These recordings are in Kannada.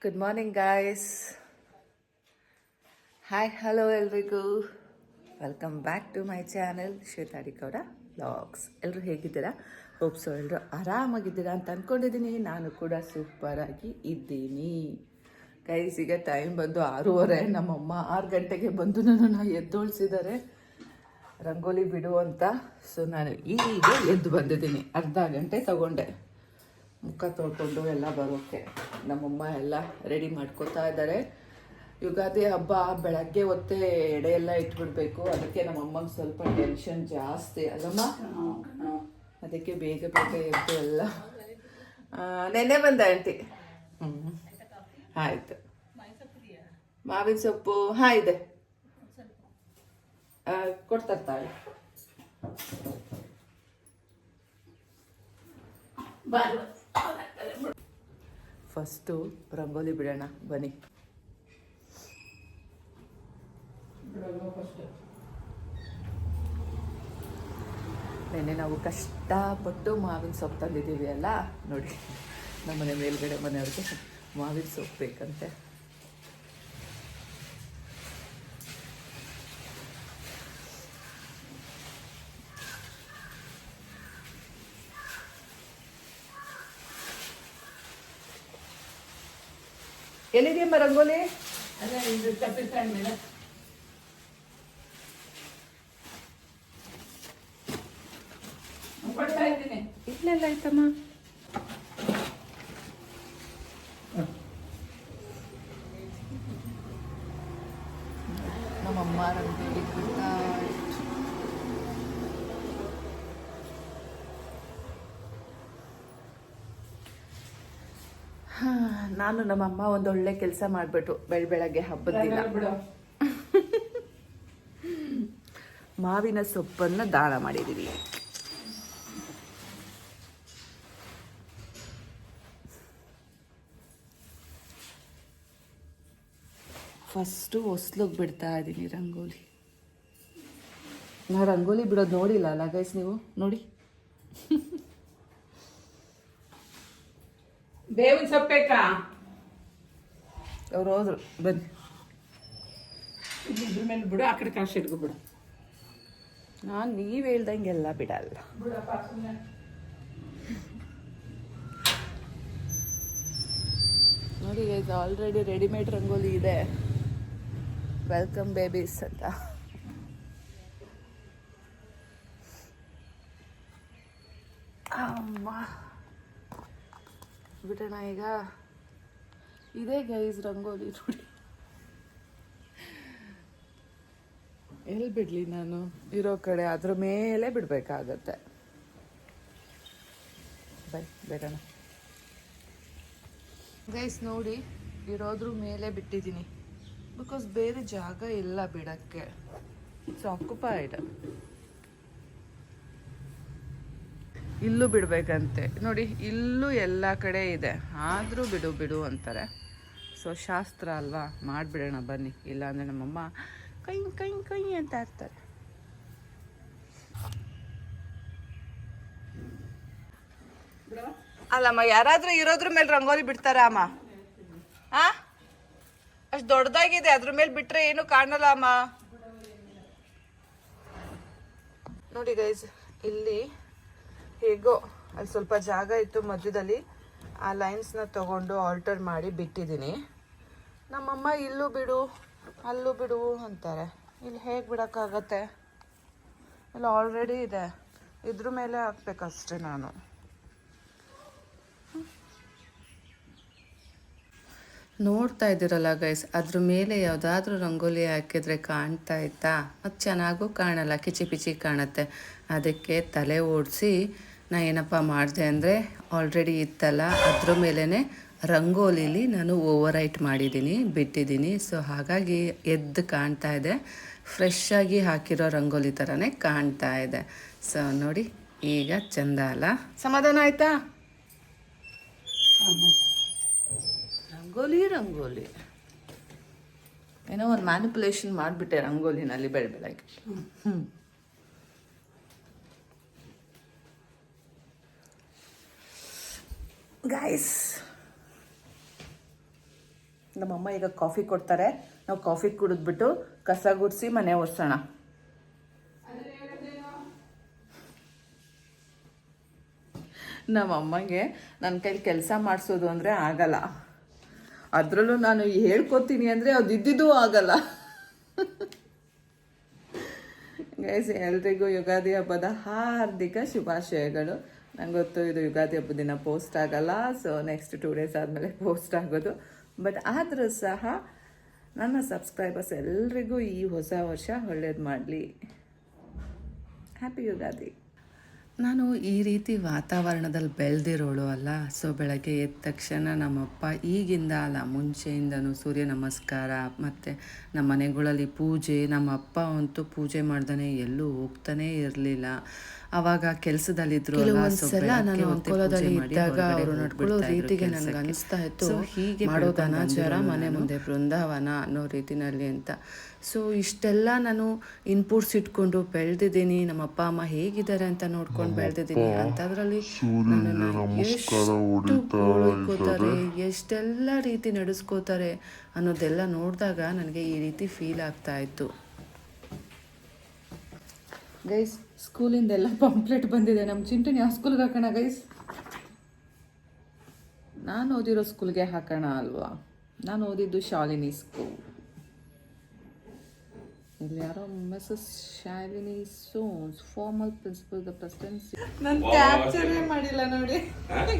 Good morning guys. Hi hello ಎಲ್ರಿಗೂ. Welcome back to my channel Shwetha D Gowda vlogs. ಎಲ್ಲರೂ ಹೇಗಿದ್ದೀರಾ? ಹೋಪ್ಸೋ ಎಲ್ಲರೂ ಆರಾಮಾಗಿದ್ದೀರಾ ಅಂತ ಅಂದ್ಕೊಂಡಿದ್ದೀನಿ. ನಾನು ಕೂಡ ಸೂಪರಾಗಿ ಇದ್ದೀನಿ ಗೈಸ್. ಈಗ ಟೈಮ್ ಬಂದು 6:30. ನಮ್ಮಮ್ಮ 6 ಗಂಟೆಗೆ ಬಂದು ನನ್ನನ್ನು ಎದ್ದೋಳಿಸಿದ್ದಾರೆ ರಂಗೋಲಿ ಬಿಡು ಅಂತ. ಸೊ ನಾನು ಈಗ ಎದ್ದು ಬಂದಿದ್ದೀನಿ. ಅರ್ಧ ಗಂಟೆ ತಗೊಂಡೆ ಮುಖ ತೊಳ್ಕೊಂಡು ಎಲ್ಲ ಬರೋಕ್ಕೆ. ನಮ್ಮಮ್ಮ ಎಲ್ಲ ರೆಡಿ ಮಾಡ್ಕೋತಾ ಇದ್ದಾರೆ. ಯುಗಾದಿ ಹಬ್ಬ ಬೆಳಗ್ಗೆ ಹೊತ್ತೇ ಎಡೆ ಎಲ್ಲ ಇಟ್ಬಿಡ್ಬೇಕು. ಅದಕ್ಕೆ ನಮ್ಮಮ್ಮಂಗೆ ಸ್ವಲ್ಪ ಟೆನ್ಷನ್ ಜಾಸ್ತಿ ಅಲ್ಲಮ್ಮ. ಅದಕ್ಕೆ ಬೇಗ ಬೇಗ ಎದ್ದು ಎಲ್ಲ ನೆನ್ನೆ ಬಂದ ಆಂಟಿ. ಆಯಿತು. ಮಾವಿನ ಸೊಪ್ಪು ಇದೆ, ಕೊಡ್ತಾಳೆ. ಫಸ್ಟು ರಂಗೋಲಿ ಬಿಡೋಣ ಬನ್ನಿ. ನೆನ್ನೆ ನಾವು ಕಷ್ಟಪಟ್ಟು ಮಾವಿನ ಸೊಪ್ಪು ತಂದಿದ್ದೀವಿ ಅಲ್ಲ, ನೋಡಿ ನಮ್ಮನೆ ಮೇಲ್ಗಡೆ ಮನೆಯವ್ರಿಗೆ ಮಾವಿನ ಸೊಪ್ಪು ಬೇಕಂತೆ. ಎಲ್ಲಿದೆಯಮ್ಮ ರಂಗೋಲಿ? ಇಲ್ಲೆಲ್ಲ ಆಯ್ತಮ್ಮ. ನಮ್ಮಮ್ಮ ರಂಗೋಲಿ ಬಿಡ್ತಾ ನಾನು ನಮ್ಮಮ್ಮ ಒಂದೊಳ್ಳೆ ಕೆಲಸ ಮಾಡಿಬಿಟ್ಟು ಬೆಳಗ್ಗೆ ಹಬ್ಬದ ದಿನ ಮಾವಿನ ಸೊಪ್ಪನ್ನು ದಾನ ಮಾಡಿದ್ದೀವಿ. ಫಸ್ಟು ಹೊಸ್ಲಿಗೆ ಬಿಡ್ತಾ ಇದ್ದೀನಿ ರಂಗೋಲಿ. ನಾ ರಂಗೋಲಿ ಬಿಡೋದು ನೋಡಿಲ್ಲ ಅಲ್ಲ ಗೈಸ್ ನೀವು? ನೋಡಿ ಬೇವಿನ ಸೊಪ್ಪೇಕಾ ಅವ್ರು ಹೋದ್ರು. ಬನ್ನಿ ಇದ್ರ ಮೇಲೆ ಬಿಡು, ಆ ಕಡೆ ಕಾಶಿ ಇಟ್ಕೊ ಬಿಡು. ನಾನು ನೀವು ಹೇಳ್ದಂಗೆಲ್ಲ ಬಿಡಲ್ಲ. ನೋಡಿ ಇದು ಆಲ್ರೆಡಿ ರೆಡಿಮೇಡ್ ರಂಗೋಲಿ ಇದೆ. ವೆಲ್ಕಮ್ ಬೇಬೀಸ್ ಅಂತ. ಅಮ್ಮ ಬಿಡೋಣ ಈಗ. ಇದೇ ಗೈಸ್ ರಂಗೋಲಿ. ನೋಡಿ ಎಲ್ಲಿ ಬಿಡಲಿ ನಾನು? ಇರೋ ಕಡೆ ಅದ್ರ ಮೇಲೆ ಬಿಡಬೇಕಾಗತ್ತೆ. By ಬೇಡಣ guys. ನೋಡಿ ಇರೋದ್ರ ಮೇಲೆ ಬಿಟ್ಟಿದ್ದೀನಿ ಬಿಕಾಸ್ ಬೇರೆ ಜಾಗ ಇಲ್ಲ ಬಿಡೋಕ್ಕೆ. It's occupied. ಇಲ್ಲೂ ಬಿಡಬೇಕಂತೆ. ನೋಡಿ ಇಲ್ಲೂ ಎಲ್ಲ ಕಡೆ ಇದೆ, ಆದರೂ ಬಿಡು ಬಿಡು ಅಂತಾರೆ. ಸೊ ಶಾಸ್ತ್ರ ಅಲ್ವಾ, ಮಾಡಿಬಿಡೋಣ ಬನ್ನಿ. ಇಲ್ಲಾಂದರೆ ನಮ್ಮಮ್ಮ ಕೈ ಕೈ ಕೈ ಅಂತ ಇರ್ತಾರೆ. ಅಲ್ಲಮ್ಮ, ಯಾರಾದರೂ ಇರೋದ್ರ ಮೇಲೆ ರಂಗೋಲಿ ಬಿಡ್ತಾರ ಅಮ್ಮ? ಅಷ್ಟು ದೊಡ್ಡದಾಗಿದೆ, ಅದ್ರ ಮೇಲೆ ಬಿಟ್ರೆ ಏನು ಕಾಣಲ್ಲ ಅಮ್ಮ. ನೋಡಿ ಗೈಸ್, ಇಲ್ಲಿ ಹೇಗೋ ಅಲ್ಲಿ ಸ್ವಲ್ಪ ಜಾಗ ಇತ್ತು ಮಧ್ಯದಲ್ಲಿ, ಆ ಲೈನ್ಸ್ನ ತಗೊಂಡು ಆಲ್ಟರ್ ಮಾಡಿ ಬಿಟ್ಟಿದ್ದೀನಿ. ನಮ್ಮಮ್ಮ ಇಲ್ಲೂ ಬಿಡು ಅಲ್ಲೂ ಬಿಡು ಅಂತಾರೆ. ಇಲ್ಲಿ ಹೇಗೆ ಬಿಡೋಕ್ಕಾಗತ್ತೆ? ಇಲ್ಲಿ ಆಲ್ರೆಡಿ ಇದೆ, ಇದ್ರ ಮೇಲೆ ಹಾಕ್ಬೇಕಷ್ಟೆ ನಾನು. ನೋಡ್ತಾ ಇದ್ದೀರಲ್ಲ ಗೈಸ್, ಅದ್ರ ಮೇಲೆ ಯಾವುದಾದ್ರೂ ರಂಗೋಲಿ ಹಾಕಿದರೆ ಕಾಣ್ತಾ ಇತ್ತಾ? ಅದು ಚೆನ್ನಾಗೂ ಕಾಣಲ್ಲ, ಕಿಚಿ ಪಿಚಿ ಕಾಣುತ್ತೆ. ಅದಕ್ಕೆ ತಲೆ ಓಡಿಸಿ ನಾ ಏನಪ್ಪ ಮಾಡಿದೆ ಅಂದರೆ, ಆಲ್ರೆಡಿ ಇತ್ತಲ್ಲ ಅದ್ರ ಮೇಲೇ ರಂಗೋಲಿಲಿ ನಾನು ಓವರೈಟ್ ಮಾಡಿದ್ದೀನಿ, ಬಿಟ್ಟಿದ್ದೀನಿ. ಸೊ ಹಾಗಾಗಿ ಎದ್ದು ಕಾಣ್ತಾ ಇದೆ, ಫ್ರೆಶ್ಶಾಗಿ ಹಾಕಿರೋ ರಂಗೋಲಿ ಥರನೇ ಕಾಣ್ತಾ ಇದೆ. ಸೊ ನೋಡಿ ಈಗ ಚಂದ ಅಲ್ಲ? ಸಮಾಧಾನ ಆಯಿತಾ? ರಂಗೋಲಿ ರಂಗೋಲಿ ಏನೋ ಒಂದು ಮ್ಯಾನಿಪುಲೇಷನ್ ಮಾಡಿಬಿಟ್ಟೆ ರಂಗೋಲಿನಲ್ಲಿ ಬೆಳಗ್ಗೆ. ಗೈಸ್ ನಮ್ಮಮ್ಮ ಈಗ ಕಾಫಿ ಕೊಡ್ತಾರೆ. ನಾವು ಕಾಫಿ ಕುಡಿದ್ಬಿಟ್ಟು ಕಸ ಗುಡಿಸಿ ಮನೆ ಒರೆಸೋಣ. ನಮ್ಮಮ್ಮಗೆ ನನ್ನ ಕೈಲಿ ಕೆಲಸ ಮಾಡಿಸೋದು ಅಂದರೆ ಆಗಲ್ಲ. ಅದರಲ್ಲೂ ನಾನು ಹೇಳ್ಕೊತೀನಿ ಅಂದರೆ ಅದು ಇದ್ದಿದ್ದೂ ಆಗಲ್ಲ. ಗೈಸ್, ಎಲ್ರಿಗೂ ಯುಗಾದಿ ಹಬ್ಬದ ಹಾರ್ದಿಕ ಶುಭಾಶಯಗಳು. ನಂಗೆ ಗೊತ್ತು ಇದು ಯುಗಾದಿ ಹಬ್ಬದ ದಿನ ಪೋಸ್ಟ್ ಆಗಲ್ಲ, ಸೊ ನೆಕ್ಸ್ಟ್ 2 days ಆದಮೇಲೆ ಪೋಸ್ಟ್ ಆಗೋದು. ಬಟ್ ಆದರೂ ಸಹ ನನ್ನ ಸಬ್ಸ್ಕ್ರೈಬರ್ಸ್ ಎಲ್ರಿಗೂ ಈ ಹೊಸ ವರ್ಷ ಒಳ್ಳೇದು ಮಾಡಲಿ. ಹ್ಯಾಪಿ ಯುಗಾದಿ. ನಾನು ಈ ರೀತಿ ವಾತಾವರಣದಲ್ಲಿ ಬೆಳೆದಿರೋಳು ಅಲ್ಲ. ಸೊ ಬೆಳಗ್ಗೆ ಎದ್ದ ತಕ್ಷಣ ನಮ್ಮಪ್ಪ ಈಗಿಂದ ಅಲ್ಲ, ಮುಂಚೆಯಿಂದನೂ ಸೂರ್ಯ ನಮಸ್ಕಾರ ಮತ್ತು ನಮ್ಮ ಮನೆಗಳಲ್ಲಿ ಪೂಜೆ. ನಮ್ಮ ಅಪ್ಪ ಅಂತೂ ಪೂಜೆ ಮಾಡ್ದೇ ಎಲ್ಲೂ ಹೋಗ್ತಾನೇ ಇರಲಿಲ್ಲ. ಅವಾಗ ಕೆಲಸದಲ್ಲಿದ್ರು ಕೆಲವೊಂದ್ಸಲ ನಾನು ಅಂಕೋಲದಲ್ಲಿ ಇದ್ದಾಗ ಅವರು ನಡ್ಕೊಳ್ಳೋ ರೀತಿಗೆ ನನಗೆ ಅನಿಸ್ತಾ ಇತ್ತು, ಹೀಗೆ ಮಾಡೋದು ಅನಾಚಾರ, ಮನೆ ಮುಂದೆ ಬೃಂದಾವನ ಅನ್ನೋ ರೀತಿನಲ್ಲಿ ಅಂತ. ಸೊ ಇಷ್ಟೆಲ್ಲ ನಾನು ಇನ್ಪುಟ್ಸ್ ಇಟ್ಕೊಂಡು ಬೆಳೆದಿದ್ದೀನಿ. ನಮ್ಮ ಅಪ್ಪ ಅಮ್ಮ ಹೇಗಿದ್ದಾರೆ ಅಂತ ನೋಡ್ಕೊಂಡು ಬೆಳೆದಿದ್ದೀನಿ. ಅಂಥದ್ರಲ್ಲಿ ನನ್ನನ್ನು ಎಷ್ಟು ಗೋಳ್ಕೋತಾರೆ, ಎಷ್ಟೆಲ್ಲ ರೀತಿ ನಡೆಸ್ಕೋತಾರೆ ಅನ್ನೋದೆಲ್ಲ ನೋಡಿದಾಗ ನನಗೆ ಈ ರೀತಿ ಫೀಲ್ ಆಗ್ತಾ ಇತ್ತು. ಗೈಸ್, ಸ್ಕೂಲಿಂದೆಲ್ಲ ಪಾಂಪ್ಲೆಟ್ ಬಂದಿದೆ. ನಮ್ಮ ಚಿಂಟನ್ ಯಾವ ಸ್ಕೂಲ್ಗೆ ಹಾಕೋಣ ಗೈಸ್? ನಾನು ಓದಿರೋ ಸ್ಕೂಲ್ಗೆ ಹಾಕೋಣ ಅಲ್ವಾ? ನಾನು ಓದಿದ್ದು ಶಾಲಿನಿ ಸ್ಕೂಲ್. ಇಲ್ಲಿ ಯಾರೋ Mrs Shalini Soans, former principal, the Presidency. ನಾನು ಕ್ಯಾಪ್ಚರೇ ಮಾಡಿಲ್ಲ ನೋಡಿ,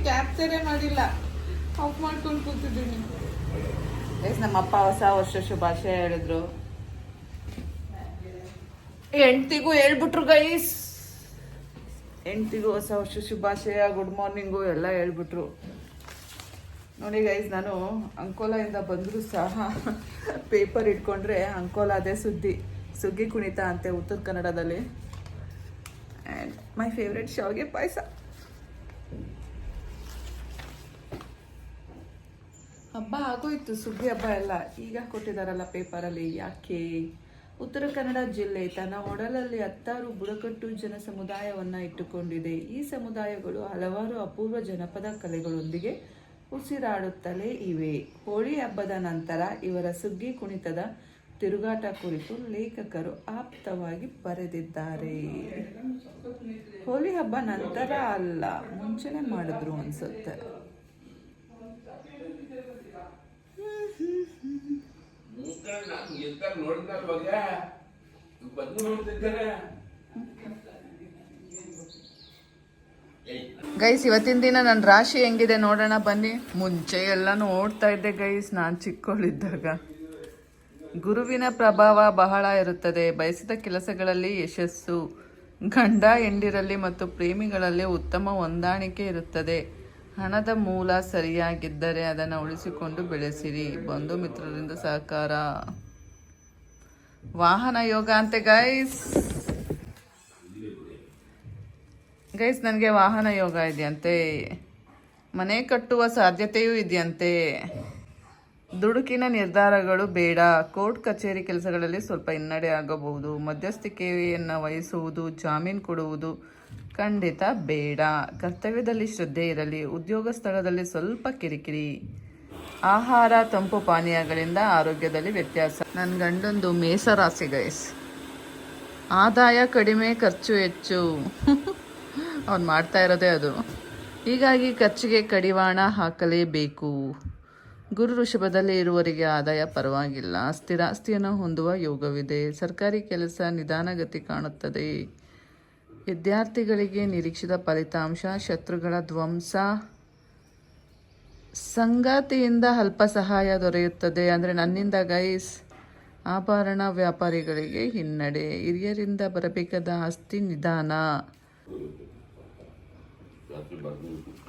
ಕ್ಯಾಪ್ಚರೇ ಮಾಡಿಲ್ಲ, ಆಫ್ ಮಾಡ್ಕೊಂಡು ಕೂತಿದ್ದೀನಿ. ಗೈಸ್, ನಮ್ಮಪ್ಪ ಹೊಸ ವರ್ಷ ಶುಭಾಶಯ ಹೇಳಿದ್ರು. ಹೆಂಡ್ತಿಗೂ ಹೇಳ್ಬಿಟ್ರು ಗೈಸ್. ಹೆಂಡ್ತಿಗೂ ಹೊಸ ವರ್ಷ ಶುಭಾಶಯ, ಗುಡ್ ಮಾರ್ನಿಂಗು ಎಲ್ಲ ಹೇಳ್ಬಿಟ್ರು. ನೋಡಿ ಗೈಸ್, ನಾನು ಅಂಕೋಲಾದಿಂದ ಬಂದರೂ ಸಹ ಪೇಪರ್ ಇಟ್ಕೊಂಡ್ರೆ ಅಂಕೋಲ ಅದೇ ಸುಗ್ಗಿ ಕುಣಿತ ಅಂತೆ ಉತ್ತರ ಕನ್ನಡದಲ್ಲಿ. ಆ್ಯಂಡ್ ಮೈ ಫೇವ್ರೆಟ್ ಶಾವಿಗೆ ಪಾಯಸ. ಹಬ್ಬ ಆಗೋಯ್ತು, ಸುಗ್ಗಿ ಹಬ್ಬ ಎಲ್ಲ ಈಗ ಕೊಟ್ಟಿದ್ದಾರಲ್ಲ ಪೇಪರಲ್ಲಿ. ಯಾಕೆ? ಉತ್ತರ ಕನ್ನಡ ಜಿಲ್ಲೆ ತನ್ನ ಒಡಲಲ್ಲಿ 10 ಬುಡಕಟ್ಟು ಜನ ಸಮುದಾಯವನ್ನು ಇಟ್ಟುಕೊಂಡಿದೆ. ಈ ಸಮುದಾಯಗಳು ಹಲವಾರು ಅಪೂರ್ವ ಜನಪದ ಕಲೆಗಳೊಂದಿಗೆ ಉಸಿರಾಡುತ್ತಲೇ ಇವೆ. ಹೋಳಿ ಹಬ್ಬದ ನಂತರ ಇವರ ಸುಗ್ಗಿ ಕುಣಿತದ ತಿರುಗಾಟ ಕುರಿತು ಲೇಖಕರು ಆಪ್ತವಾಗಿ ಬರೆದಿದ್ದಾರೆ. ಹೋಳಿ ಹಬ್ಬ ನಂತರ ಅಲ್ಲ, ಮುಂಚೆನೆ ಮಾಡಿದ್ರು ಅನ್ಸುತ್ತೆ. ಗೈಸ್, ಇವತ್ತಿನ ದಿನ ನನ್ನ ರಾಶಿ ಹೆಂಗಿದೆ ನೋಡೋಣ ಬನ್ನಿ. ಮುಂಚೆ ಎಲ್ಲ ನೋಡ್ತಾ ಇದ್ದೆ ಗೈಸ್, ನಾನು ಚಿಕ್ಕವಳಿದ್ದಾಗ. ಗುರುವಿನ ಪ್ರಭಾವ ಬಹಳ ಇರುತ್ತದೆ. ಬಯಸಿದ ಕೆಲಸಗಳಲ್ಲಿ ಯಶಸ್ಸು, ಗಂಡ ಹೆಂಡಿರಲ್ಲಿ ಮತ್ತು ಪ್ರೇಮಿಗಳಲ್ಲಿ ಉತ್ತಮ ಹೊಂದಾಣಿಕೆ ಇರುತ್ತದೆ. ಹಣದ ಮೂಲ ಸರಿಯಾಗಿದ್ದರೆ ಅದನ್ನು ಉಳಿಸಿಕೊಂಡು ಬೆಳೆಸಿರಿ. ಬಂಧು ಮಿತ್ರರಿಂದ ಸಹಕಾರ. ವಾಹನ ಯೋಗ ಅಂತೆ ಗೈಸ್. ನನಗೆ ವಾಹನ ಯೋಗ ಇದೆಯಂತೆ. ಮನೆ ಕಟ್ಟುವ ಸಾಧ್ಯತೆಯೂ ಇದೆಯಂತೆ. ದುಡುಕಿನ ನಿರ್ಧಾರಗಳು ಬೇಡ. ಕೋರ್ಟ್ ಕಚೇರಿ ಕೆಲಸಗಳಲ್ಲಿ ಸ್ವಲ್ಪ ಹಿನ್ನಡೆ ಆಗಬಹುದು. ಮಧ್ಯಸ್ಥಿಕೆಯನ್ನು ವಹಿಸುವುದು, ಜಾಮೀನು ಕೊಡುವುದು ಖಂಡಿತ ಬೇಡ. ಕರ್ತವ್ಯದಲ್ಲಿ ಶ್ರದ್ಧೆ ಇರಲಿ. ಉದ್ಯೋಗ ಸ್ಥಳದಲ್ಲಿ ಸ್ವಲ್ಪ ಕಿರಿಕಿರಿ. ಆಹಾರ, ತಂಪು ಪಾನೀಯಗಳಿಂದ ಆರೋಗ್ಯದಲ್ಲಿ ವ್ಯತ್ಯಾಸ. ನನ್ನ ಗಂಡಂದು ಮೇಷರಾಶಿ ಗೈಸ್. ಆದಾಯ ಕಡಿಮೆ, ಖರ್ಚು ಹೆಚ್ಚು. ಅವ್ನು ಮಾಡ್ತಾ ಇರೋದೇ ಅದು. ಹೀಗಾಗಿ ಖರ್ಚಿಗೆ ಕಡಿವಾಣ ಹಾಕಲೇಬೇಕು. ಗುರು ಋಷಭದಲ್ಲಿ ಇರುವವರಿಗೆ ಆದಾಯ ಪರವಾಗಿಲ್ಲ. ಸ್ಥಿರಾಸ್ತಿಯನ್ನು ಹೊಂದುವ ಯೋಗವಿದೆ. ಸರ್ಕಾರಿ ಕೆಲಸ ನಿಧಾನಗತಿ ಕಾಣುತ್ತದೆ. ವಿದ್ಯಾರ್ಥಿಗಳಿಗೆ ನಿರೀಕ್ಷಿತ ಫಲಿತಾಂಶ. ಶತ್ರುಗಳ ಧ್ವಂಸ. ಸಂಗಾತಿಯಿಂದ ಅಲ್ಪ ಸಹಾಯ ದೊರೆಯುತ್ತದೆ, ಅಂದರೆ ನನ್ನಿಂದ ಗೈಸ್. ಆಭರಣ ವ್ಯಾಪಾರಿಗಳಿಗೆ ಹಿನ್ನಡೆ. ಹಿರಿಯರಿಂದ ಬರಬೇಕಾದ ಆಸ್ತಿ ನಿಧಾನ.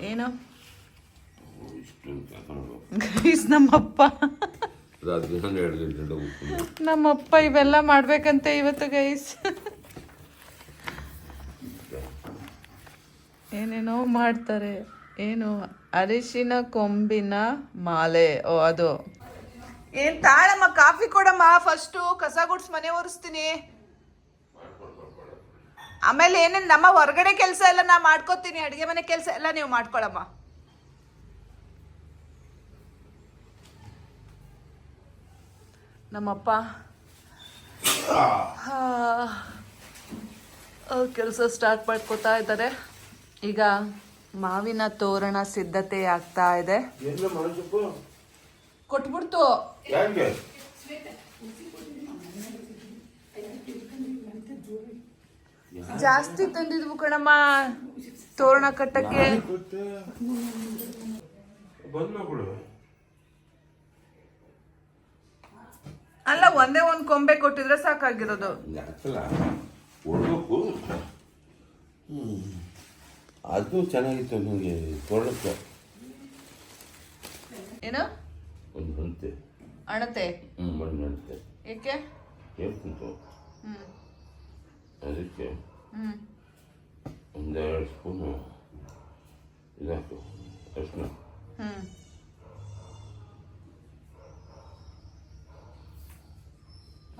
ಏನು ಗೈಸ್, ನಮ್ಮಪ್ಪ ಇವೆಲ್ಲ ಮಾಡ್ಬೇಕಂತೆ ಇವತ್ತು ಗೈಸ್. ಏನೇನೋ ಮಾಡ್ತಾರೆ. ಏನು ಅರಿಶಿನ ಕೊಂಬಿನ ಮಾಲೆ. ಓ ಅದು ಏನ್? ತಾಳಮ್ಮ, ಕಾಫಿ ಕೊಡಮ್ಮ ಫಸ್ಟು. ಕಸ ಗುಡ್ಸ್ ಮನೆ ಒರೆಸ್ತೀನಿ. ಆಮೇಲೆ ಏನೇನು ನಮ್ಮ ಹೊರಗಡೆ ಕೆಲಸ ಎಲ್ಲ ನಾ ಮಾಡ್ಕೋತೀನಿ. ಅಡುಗೆ ಮನೆ ಕೆಲಸ ಎಲ್ಲ ನೀವು ಮಾಡ್ಕೊಳಮ್ಮ. ನಮ್ಮಪ್ಪ ಕೆಲಸ ಸ್ಟಾರ್ಟ್ ಮಾಡ್ಕೋತಾ ಇದ್ದಾರೆ. ಈಗ ಮಾವಿನ ತೋರಣ ಸಿದ್ಧತೆ ಆಗ್ತಾ ಇದೆ. ಕೊಟ್ಬಿಡ್ತು ಜಾಸ್ತಿ ತಂದಿದ್ವು ಕಣಮ್ಮ ತೋರಣ ಕಟ್ಟಕ್ಕೆ. ಅಲ್ಲ, ಒಂದೇ ಒಂದ್ ಕೊಂಬೆ ಕೊಟ್ಟಿದ್ರೆ ಸಾಕಾಗಿರೋದು. ಅದು ಚೆನ್ನಾಗಿತ್ತು ನನಗೆ ತೋಳಕ್ಕೆ. ಏನು ಒಂದು ಹಂತೆ ಅಣತೆ? ಮಣ್ಣು ಹಂತೆ ಏಕೆ ಹೇಳ್ತಿತ್ತು. ಅದಕ್ಕೆ ಹ್ಮ್ ಒಂದೆರಡು ಸ್ಪೂನು ಇದಾಕು ಅರಿಶಿನ, ಹ್ಮ್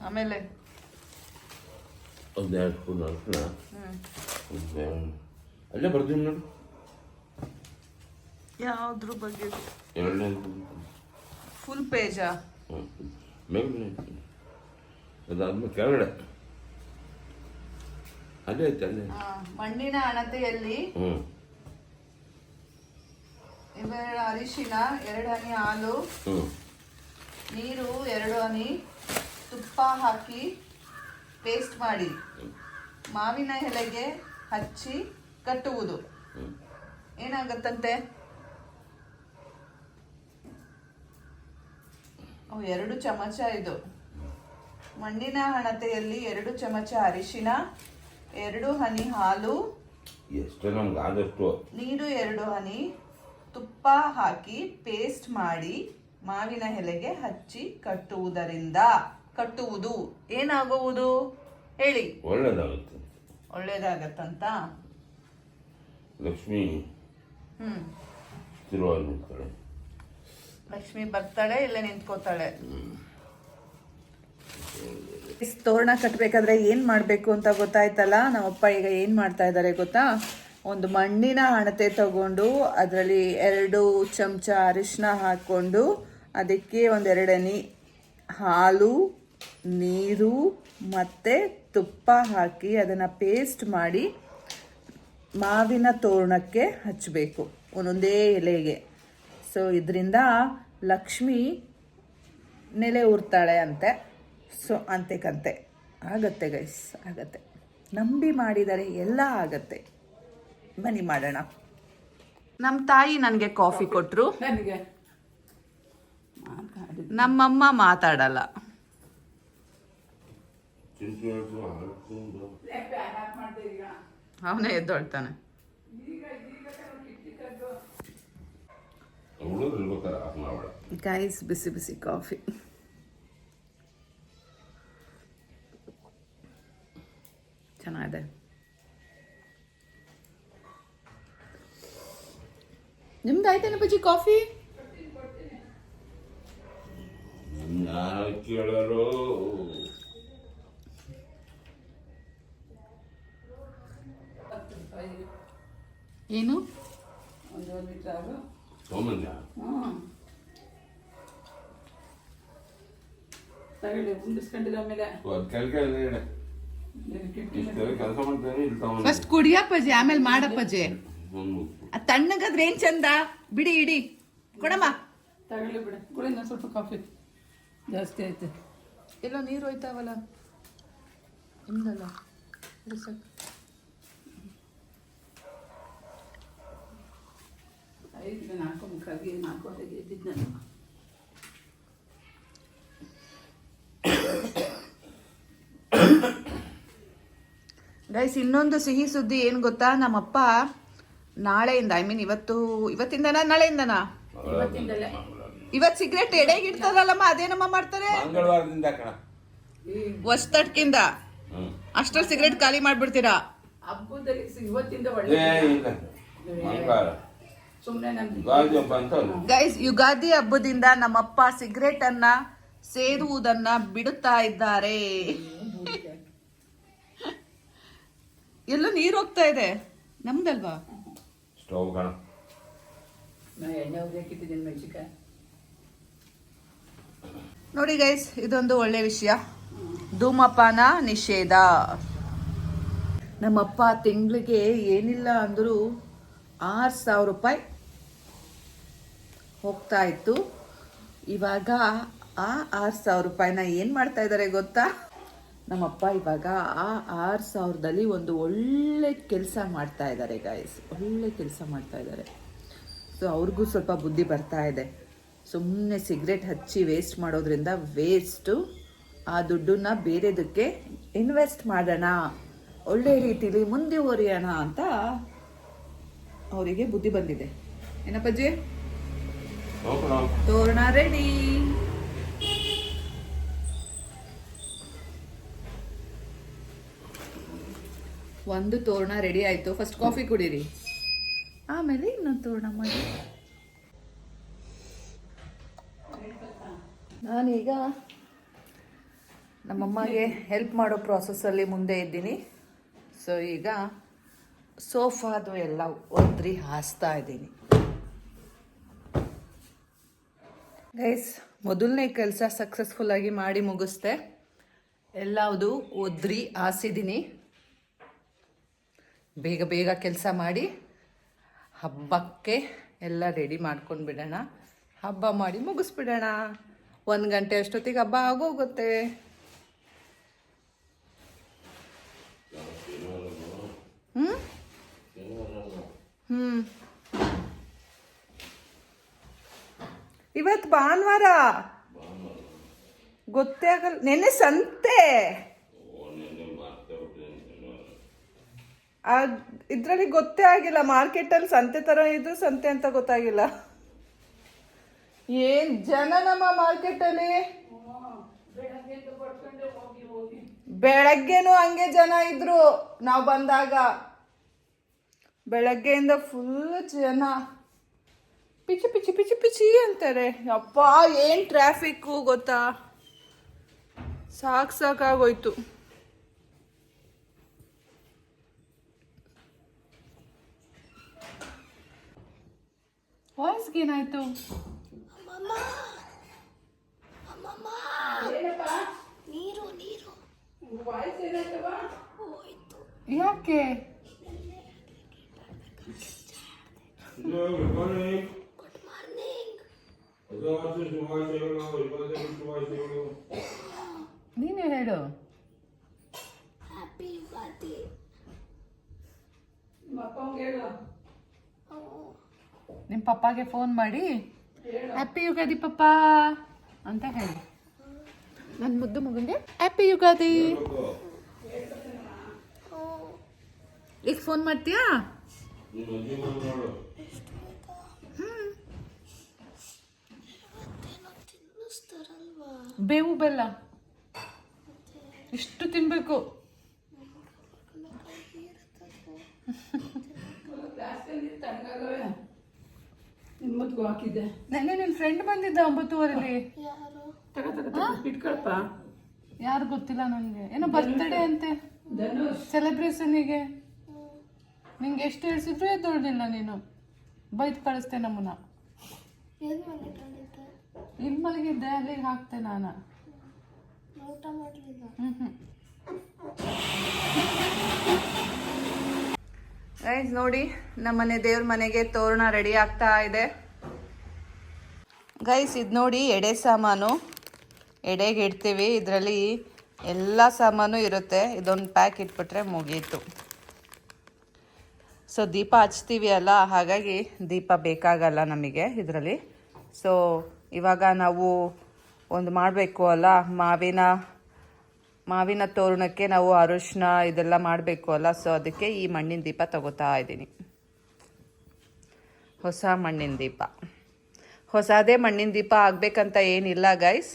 ಆಮೇಲೆ ಒಂದೆರಡು ಸ್ಪೂನ್ ಅರಿಶಿನ, ಹ್ಮ್ ಅಲ್ಲೇ ಬರ್ತೀನಿ ನೋಡಿ. ಯಾವ್ದ್ರ ಬಗ್ಗೆ? ಎರಡನೇ ಫುಲ್ ಪೇಜಾ? ಮೇಲ್ಗಡೆ ಅದಾದ್ಮೇಲೆ ಕೆಳಗಡೆ ಅಲ್ಲೇ ಐತೆ ಅಲ್ಲೇ. ಮಣ್ಣಿನ ಅಣತೆಯಲ್ಲಿ ಹ್ಞೂ ಇವೆರಡು ಅರಿಶಿನ, 2 ಹನಿ ಹಾಲು, ಹ್ಞೂ ನೀರು 2 ಹನಿ, ತುಪ್ಪ ಹಾಕಿ ಪೇಸ್ಟ್ ಮಾಡಿ ಮಾವಿನ ಎಲೆಗೆ ಹಚ್ಚಿ ಕಟ್ಟುವುದು. ಏನಾಗತ್ತಂತೆ? 2 ಚಮಚ ಇದು. ಮಣ್ಣಿನ ಹಣತೆಯಲ್ಲಿ 2 ಚಮಚ ಅರಿಶಿನ, 2 ಹನಿ ಹಾಲು, ಎಷ್ಟು ನಮ್ಗೆ ಆದಷ್ಟು ನೀರು 2 ಹನಿ, ತುಪ್ಪ ಹಾಕಿ ಪೇಸ್ಟ್ ಮಾಡಿ ಮಾವಿನ ಎಲೆಗೆ ಹಚ್ಚಿ ಕಟ್ಟುವುದು ಏನಾಗುವುದು ಹೇಳಿ? ಒಳ್ಳೇದಾಗುತ್ತೆ. ಒಳ್ಳೇದಾಗತ್ತಂತ. ಲಕ್ಷ್ಮಿ ಸ್ಥಿರವಾಗಿ ನಿಲ್ತಾಳೆ. ಲಕ್ಷ್ಮಿ ಬರ್ತಾಳೆ, ಇಲ್ಲೇ ನಿಂತ್ಕೋತಾಳೆ. ತೋರಣ ಕಟ್ಟಬೇಕಾದ್ರೆ ಏನ್ ಮಾಡ್ಬೇಕು ಅಂತ ಗೊತ್ತಾಯ್ತಲ್ಲ. ನಮ್ಮಪ್ಪ ಈಗ ಏನ್ ಮಾಡ್ತಾ ಇದ್ದಾರೆ ಗೊತ್ತಾ? ಒಂದು ಮಣ್ಣಿನ ಹಣತೆ ತಗೊಂಡು ಅದರಲ್ಲಿ 2 ಚಮಚ ಅರಿಶಿನ ಹಾಕೊಂಡು ಅದಕ್ಕೆ 1-2 ಹನಿ ಹಾಲು, ನೀರು ಮತ್ತೆ ತುಪ್ಪ ಹಾಕಿ ಅದನ್ನು ಪೇಸ್ಟ್ ಮಾಡಿ ಮಾವಿನ ತೋರಣಕ್ಕೆ ಹಚ್ಚಬೇಕು ಒಂದೊಂದೇ ಎಲೆಗೆ. ಸೊ ಇದರಿಂದ ಲಕ್ಷ್ಮಿ ನೆಲೆ ಊರ್ತಾಳೆ ಅಂತೆ. ಸೊ ಅಂತೆಕಂತೆ ಆಗತ್ತೆ ಗೈಸ್, ಆಗತ್ತೆ. ನಂಬಿ ಮಾಡಿದರೆ ಎಲ್ಲ ಆಗತ್ತೆ. ಬನ್ನಿ ಮಾಡೋಣ. ನಮ್ಮ ತಾಯಿ ನನಗೆ ಕಾಫಿ ಕೊಟ್ಟರು. ನನಗೆ ನಮ್ಮಮ್ಮ ಮಾತಾಡಲ್ಲ. ಅವನೇ ಎದ್ದೊಳ್ತಾನೆ. ಗೈಸ್, ಬಿಸಿ ಬಿಸಿ ಕಾಫಿ. ಚೆನ್ನಾಗಿದೆ. ನಿಮ್ದು ಆಯ್ತೇನ ಬಜ್ಜಿ ಕಾಫಿ? ಕೇಳರು ಏನು? 1 ಲೀಟರ್ ಸೋಮಣ್ಣ ತಗೊಳ್ಳಿ, ಉಂಡಿಸ್ಕೊಂಡಿರೋ ಮೇಲೆ ಕೆಲಸ ಮಾಡ್ತಾರೆ. ಫಸ್ಟ್ ಕುಡಿಯಪ್ಪಜಿ, ಆಮೇಲೆ ಮಾಡಪ್ಪಜಿ. ತಣ್ಣಗಾದ್ರೆ ಏನ್ ಚಂದ. ಬಿಡಿ ಇಡಿ ಕೊಡಮ್ಮ. ತಗೊಳ್ಳಿ ಬಿಡ, ಕುಡಿ. ಸ್ವಲ್ಪ ಕಾಫಿ ಜಾಸ್ತಿ ಐತೆ. ಎಲ್ಲ ನೀರು ಹೋಯ್ತಾವಲ್ಲ ನಿಮ್ದಲ್ಲ. ಐದು 4 ಮುಕ್ಕಾಲ್ಗೆ 4 ಗಂಟೆಗೆ ಎದ್ದಿದ್ದು ನಾನು. ಗೈಸ್, ಇನ್ನೊಂದು ಸಿಹಿ ಸುದ್ದಿ ಏನು ಗೊತ್ತಾ? ನಮ್ಮಪ್ಪ ನಾಳೆಯಿಂದ, ಇವತ್ತಿಂದನಾ ನಾಳೆಯಿಂದನಾ? ಇವತ್ತು ಸಿಗರೇಟ್ ಎಡೆಗೆ ಇಡ್ತಾರಲ್ಲಮ್ಮ, ಅದೇನಮ್ಮ ಮಾಡ್ತಾರೆ? ಮಂಗಳವಾರದಿಂದ ಹೊಸ್ತಟ್ಕಿಂದ ಅಷ್ಟ್ರಲ್ಲಿ ಸಿಗರೇಟ್ ಖಾಲಿ ಮಾಡ್ಬಿಡ್ತೀರಾ? ಹಬ್ಬದಲ್ಲಿ ಇವತ್ತಿಂದ ಒಳ್ಳೆ ಗೈಸ್, ಯುಗಾದಿ ಹಬ್ಬದಿಂದ ನಮ್ಮಪ್ಪ ಸಿಗರೇಟ್ ಅನ್ನ ಸೇದುವುದನ್ನ ಬಿಡುತ್ತಾ ಇದ್ದಾರೆ. ಎಲ್ಲೋ ನೀರು ಹೋಗ್ತಾ ಇದೆ. ನಮ್ದಲ್ವಾ? ಸ್ಟವ್ ಕಣ. ಎಣ್ಣೆ ಉದಕ್ಕಿಟ್ಟಿದ್ದೀನಿ ಮೆಣಸಿಕಾಯಿ. ನೋಡಿ ಗೈಸ್, ಇದೊಂದು ಒಳ್ಳೆ ವಿಷಯ, ಧೂಮಪಾನ ನಿಷೇಧ. ನಮ್ಮಪ್ಪ ತಿಂಗಳಿಗೆ ಏನಿಲ್ಲ ಅಂದರೂ 6,000 ರೂಪಾಯಿ ಹೋಗ್ತಾ ಇತ್ತು. ಇವಾಗ ಆ 6,000 ರೂಪಾಯಿನ ಏನು ಮಾಡ್ತಾ ಇದ್ದಾರೆ ಗೊತ್ತಾ? ನಮ್ಮಪ್ಪ ಇವಾಗ ಆ 6,000ದಲ್ಲಿ ಒಂದು ಒಳ್ಳೆ ಕೆಲಸ ಮಾಡ್ತಾ ಇದ್ದಾರೆ ಗೈಸ್, ಒಳ್ಳೆ ಕೆಲಸ ಮಾಡ್ತಾ ಇದ್ದಾರೆ. ಸೊ ಅವ್ರಿಗೂ ಸ್ವಲ್ಪ ಬುದ್ಧಿ ಬರ್ತಾ ಇದೆ. ಸುಮ್ಮನೆ ಸಿಗರೇಟ್ ಹಚ್ಚಿ ವೇಸ್ಟ್ ಮಾಡೋದ್ರಿಂದ ವೇಸ್ಟು, ಆ ದುಡ್ಡನ್ನ ಬೇರೆದಕ್ಕೆ ಇನ್ವೆಸ್ಟ್ ಮಾಡೋಣ, ಒಳ್ಳೆ ರೀತಿಲಿ ಮುಂದುವರಿಯೋಣ ಅಂತ ಅವರಿಗೆ ಬುದ್ಧಿ ಬಂದಿದೆ. ಏನಪ್ಪಜ್ಜಿ? ತೋರಣ ರೆಡಿ. ಒಂದು ತೋರಣ ರೆಡಿ ಆಯಿತು. ಫಸ್ಟ್ ಕಾಫಿ ಕುಡೀರಿ, ಆಮೇಲೆ ಇನ್ನೊಂದು ತೋರಣ ಮಾಡಿ. ನಾನೀಗ ನಮ್ಮಮ್ಮಗೆ ಹೆಲ್ಪ್ ಮಾಡೋ ಪ್ರಾಸೆಸ್ಸಲ್ಲಿ ಮುಂದೆ ಇದ್ದೀನಿ. ಸೊ ಈಗ ಸೋಫಾದು ಎಲ್ಲ ಒದ್ರಿ ಹಾಸ್ತಾ ಇದ್ದೀನಿ. ಗೈಸ್, ಮೊದಲನೇ ಕೆಲಸ ಸಕ್ಸಸ್ಫುಲ್ಲಾಗಿ ಮಾಡಿ ಮುಗಿಸ್ದೆ. ಎಲ್ಲವುದು ಒದ್ರಿ ಹಾಸಿದ್ದೀನಿ. ಬೇಗ ಬೇಗ ಕೆಲಸ ಮಾಡಿ ಹಬ್ಬಕ್ಕೆ ಎಲ್ಲ ರೆಡಿ ಮಾಡ್ಕೊಂಡು ಬಿಡೋಣ. ಹಬ್ಬ ಮಾಡಿ ಮುಗಿಸ್ಬಿಡೋಣ. 1 ಗಂಟೆ ಅಷ್ಟೊತ್ತಿಗೆ ಹಬ್ಬ ಆಗೋಗುತ್ತೆ. ಇವತ್ತು ಭಾನುವಾರ, ಗೊತ್ತೇ ಆಗಲ್ಲ. ನೆನ್ನೆ ಸಂತೆ, ಇದರಲ್ಲಿ ಗೊತ್ತೇ ಆಗಿಲ್ಲ. ಮಾರ್ಕೆಟಲ್ಲಿ ಸಂತೆ ಥರ ಇದು ಸಂತೆ ಅಂತ ಗೊತ್ತಾಗಿಲ್ಲ. ಏನ್ ಜನ ನಮ್ಮ ಮಾರ್ಕೆಟಲ್ಲಿ. ಬೆಳಗ್ಗೆನೂ ಹಂಗೆ ಜನ ಇದ್ರು. ನಾವು ಬಂದಾಗ ಬೆಳಗ್ಗೆಯಿಂದ ಫುಲ್ ಜನ, ಪಿಚಿ ಪಿಚಿ ಪಿಚಿ ಪಿಚಿ ಅಂತಾರೆ. ಅಪ್ಪ ಏನ್ ಟ್ರಾಫಿಕ್ಕು ಗೊತ್ತಾ, ಸಾಕಾಗೋಯ್ತು. ವಾಯ್ಸ್ಗೆ ಏನಾಯ್ತು? ಯಾಕೆ? ನೀನೇ ಹೇಳು. ನಿಮ್ಮ ಪಪ್ಪಾಗೆ ಫೋನ್ ಮಾಡಿ ಹ್ಯಾಪಿ ಯುಗಾದಿ ಪಪ್ಪ ಅಂತ ಹೇಳಿ. ನನ್ನ ಮುದ್ದು ಮಗನಿಗೆ ಹ್ಯಾಪಿ ಯುಗಾದಿ. ಈಗ ಫೋನ್ ಮಾಡ್ತೀಯಾ? ಬೇವು ಬೆಲ್ಲ ಇಷ್ಟು ತಿನ್ಬೇಕು. ನಿಮ್ಮತ್ಗೂ ಹಾಕಿದ್ದೆ. ನೆನ್ನೆ ನಿನ್ನ ಫ್ರೆಂಡ್ ಬಂದಿದ್ದ 9:15. ಇಟ್ಕೊಳಪ್ಪ. ಯಾರು ಗೊತ್ತಿಲ್ಲ ನನಗೆ. ಏನೋ ಬರ್ತ್ಡೇ ಅಂತೆ, ಸೆಲೆಬ್ರೇಷನಿಗೆ. ನಿಂಗೆ ಎಷ್ಟು ಹೇಳ್ಸಿದ್ರು ಎದ್ದೊಳ್ದಿಲ್ಲ ನೀನು. ಬೈದು ಕಳಿಸ್ತೆ ನಮ್ಮನ್ನ. ಇಲ್ಲಿ ಮಲಗಿದ್ದೆ, ಅಲ್ಲಿಗೆ ಹಾಕ್ತೆ ನಾನು. ಗೈಸ್ ನೋಡಿ, ನಮ್ಮನೆ ದೇವ್ರ ಮನೆಗೆ ತೋರಣ ರೆಡಿ ಆಗ್ತಾ ಇದೆ. ಗೈಸ್ ಇದು ನೋಡಿ, ಎಡೆ ಸಾಮಾನು. ಎಡೆಗೆ ಇಡ್ತೀವಿ. ಇದರಲ್ಲಿ ಎಲ್ಲ ಸಾಮಾನು ಇರುತ್ತೆ. ಇದೊಂದು ಪ್ಯಾಕ್ ಇಟ್ಬಿಟ್ರೆ ಮುಗೀತು. ಸೊ ದೀಪ ಹಚ್ತೀವಿ ಅಲ್ಲ, ಹಾಗಾಗಿ ದೀಪ ಬೇಕಾಗಲ್ಲ ನಮಗೆ ಇದರಲ್ಲಿ. ಸೊ ಇವಾಗ ನಾವು ಒಂದು ಮಾಡಬೇಕು ಅಲ್ಲ, ಮಾವಿನ ತೋರಣಕ್ಕೆ ನಾವು ಅರಿಶಿನ ಇದೆಲ್ಲ ಮಾಡಬೇಕು ಅಲ್ಲ. ಸೊ ಅದಕ್ಕೆ ಈ ಮಣ್ಣಿನ ದೀಪ ತಗೋತಾ ಇದ್ದೀನಿ. ಹೊಸ ಮಣ್ಣಿನ ದೀಪ. ಹೊಸದೇ ಮಣ್ಣಿನ ದೀಪ ಆಗಬೇಕಂತ ಏನಿಲ್ಲ ಗೈಸ್,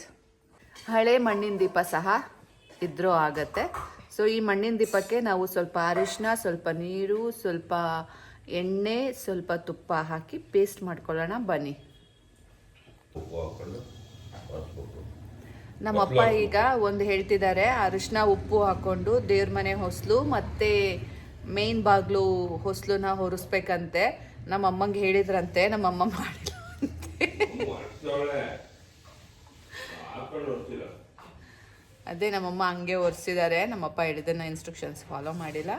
ಹಳೆ ಮಣ್ಣಿನ ದೀಪ ಸಹ ಇದ್ರೂ ಆಗತ್ತೆ. ಸೊ ಈ ಮಣ್ಣಿನ ದೀಪಕ್ಕೆ ನಾವು ಸ್ವಲ್ಪ ಅರಿಶಿನ, ಸ್ವಲ್ಪ ನೀರು, ಸ್ವಲ್ಪ ಎಣ್ಣೆ, ಸ್ವಲ್ಪ ತುಪ್ಪ ಹಾಕಿ ಪೇಸ್ಟ್ ಮಾಡ್ಕೊಳ್ಳೋಣ ಬನ್ನಿ. ನಮ್ಮಪ್ಪ ಈಗ ಒಂದು ಹೇಳ್ತಿದ್ದಾರೆ, ಅರಿಶಿನ ಉಪ್ಪು ಹಾಕ್ಕೊಂಡು ದೇವ್ರ ಮನೆ ಹೊಸಲು ಮತ್ತು ಮೇನ್ ಬಾಗಿಲು ಹೊಸಲನ್ನ ಹೊರಿಸ್ಬೇಕಂತೆ. ನಮ್ಮಮ್ಮಂಗೆ ಹೇಳಿದ್ರಂತೆ, ನಮ್ಮಮ್ಮ ಮಾಡಿಲ್ಲ ಅಂತೆ. ಹಾಕೊಂಡು ಹೋಗ್ತಿಲ್ಲ. ಅದೇ ನಮ್ಮಮ್ಮ ಹಂಗೆ ಒರೆಸಿದ್ದಾರೆ, ನಮ್ಮಪ್ಪ ಹೇಳಿದ್ದನ್ನ ಇನ್ಸ್ಟ್ರಕ್ಷನ್ಸ್ ಫಾಲೋ ಮಾಡಿಲ್ಲ,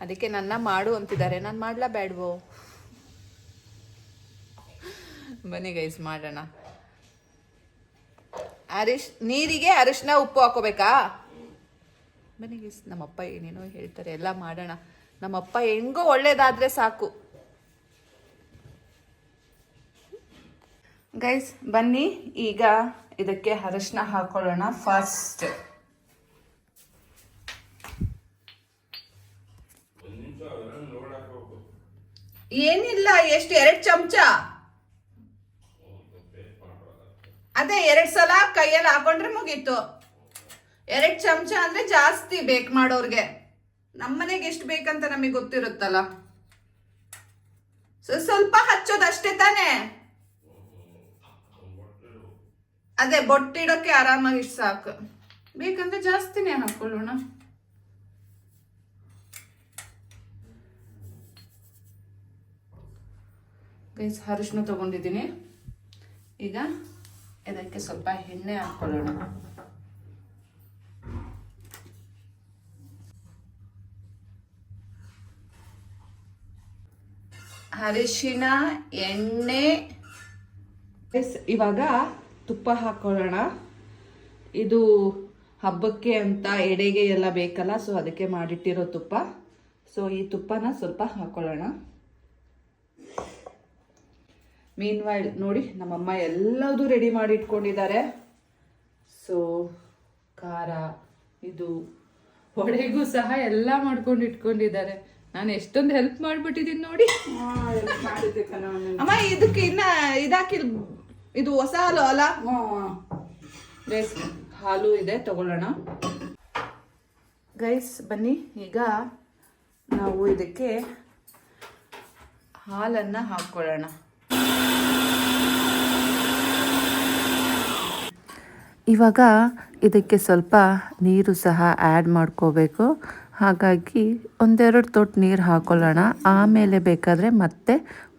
ಅದಕ್ಕೆ ನನ್ನ ಮಾಡು ಅಂತಿದ್ದಾರೆ. ನಾನು ಮಾಡ್ಲಾ ಬೇಡವೋ? ಬನ್ನಿ ಗೈಸ್ ಮಾಡೋಣ. ನೀರಿಗೆ ಅರಿಶಿನ ಉಪ್ಪು ಹಾಕೋಬೇಕಾ? ಬನ್ನಿ ಗೈಸ್, ನಮ್ಮಪ್ಪ ಏನೇನೋ ಹೇಳ್ತಾರೆ, ಎಲ್ಲ ಮಾಡೋಣ. ನಮ್ಮಪ್ಪ ಹೆಂಗೋ ಒಳ್ಳೇದಾದ್ರೆ ಸಾಕು. ಗೈಸ್ ಬನ್ನಿ, ಈಗ ಇದಕ್ಕೆ ಅರಿಶಿನ ಹಾಕೊಳ್ಳೋಣ. ಫಸ್ಟ್ ಏನಿಲ್ಲ, ಎಷ್ಟು 2 ಚಮಚ, ಅದೇ 2 ಸಲ ಕೈಯಲ್ಲಿ ಹಾಕೊಂಡ್ರೆ ಮುಗೀತು. 2 ಚಮಚ ಅಂದ್ರೆ ಜಾಸ್ತಿ ಬೇಕ್ ಮಾಡೋರ್ಗೆ. ನಮ್ಮನೆಗೆ ಎಷ್ಟು ಬೇಕಂತ ನಮಗೆ ಗೊತ್ತಿರುತ್ತಲ್ಲ. ಸ್ವಲ್ಪ ಹಚ್ಚೋದಷ್ಟೇ ತಾನೇ. ಅದೇ ಬೊಟ್ಟಿಡೋಕೆ ಆರಾಮಾಗಿ ಇಷ್ಟು ಸಾಕು. ಬೇಕಂದ್ರೆ ಜಾಸ್ತಿನೇ ಹಾಕೊಳ್ಳೋಣ. ಗೈಸ್ ಅರಿಶಿನ ತಗೊಂಡಿದ್ದೀನಿ. ಈಗ ಇದಕ್ಕೆ ಸ್ವಲ್ಪ ಎಣ್ಣೆ ಹಾಕೊಳ್ಳೋಣ. ಅರಿಶಿನ, ಎಣ್ಣೆ, ಇವಾಗ ತುಪ್ಪ ಹಾಕೊಳ್ಳೋಣ. ಇದು ಹಬ್ಬಕ್ಕೆ ಅಂತ ಎಡೆಗೆ ಎಲ್ಲ ಬೇಕಲ್ಲ, ಸೊ ಅದಕ್ಕೆ ಮಾಡಿಟ್ಟಿರೋ ತುಪ್ಪ. ಸೊ ಈ ತುಪ್ಪನ ಸ್ವಲ್ಪ ಹಾಕೊಳ್ಳೋಣ. ಮೀನ್ವೈಲ್ ನೋಡಿ, ನಮ್ಮಮ್ಮ ಎಲ್ಲದೂ ರೆಡಿ ಮಾಡಿ ಇಟ್ಕೊಂಡಿದ್ದಾರೆ. ಸೊ ಖಾರ, ಇದು ಹೊಡೆಗೂ ಸಹ ಎಲ್ಲ ಮಾಡ್ಕೊಂಡು ಇಟ್ಕೊಂಡಿದ್ದಾರೆ. ನಾನು ಎಷ್ಟೊಂದು ಹೆಲ್ಪ್ ಮಾಡ್ಬಿಟ್ಟಿದ್ದೀನಿ ನೋಡಿ. ಅಮ್ಮ ಇದಕ್ಕೆ ಇನ್ನ ಇದಾಕಿಲ್, ಇದು ಹೊಸ ಹಾಲು ಅಲ್ಲ? ಗೈಸ್ ಹಾಲು ಇದೆ, ತಗೊಳ್ಳೋಣ. ಗೈಸ್ ಬನ್ನಿ, ಈಗ ನಾವು ಇದಕ್ಕೆ ಹಾಲನ್ನು ಹಾಕೊಳ್ಳೋಣ. ಇವಾಗ ಇದಕ್ಕೆ ಸ್ವಲ್ಪ ನೀರು ಸಹ ಆ್ಯಡ್ ಮಾಡ್ಕೋಬೇಕು. ಹಾಗಾಗಿ 1-2 ತೊಟ್ಟು ನೀರು ಹಾಕೊಳ್ಳೋಣ. ಆಮೇಲೆ ಬೇಕಾದರೆ ಮತ್ತೆ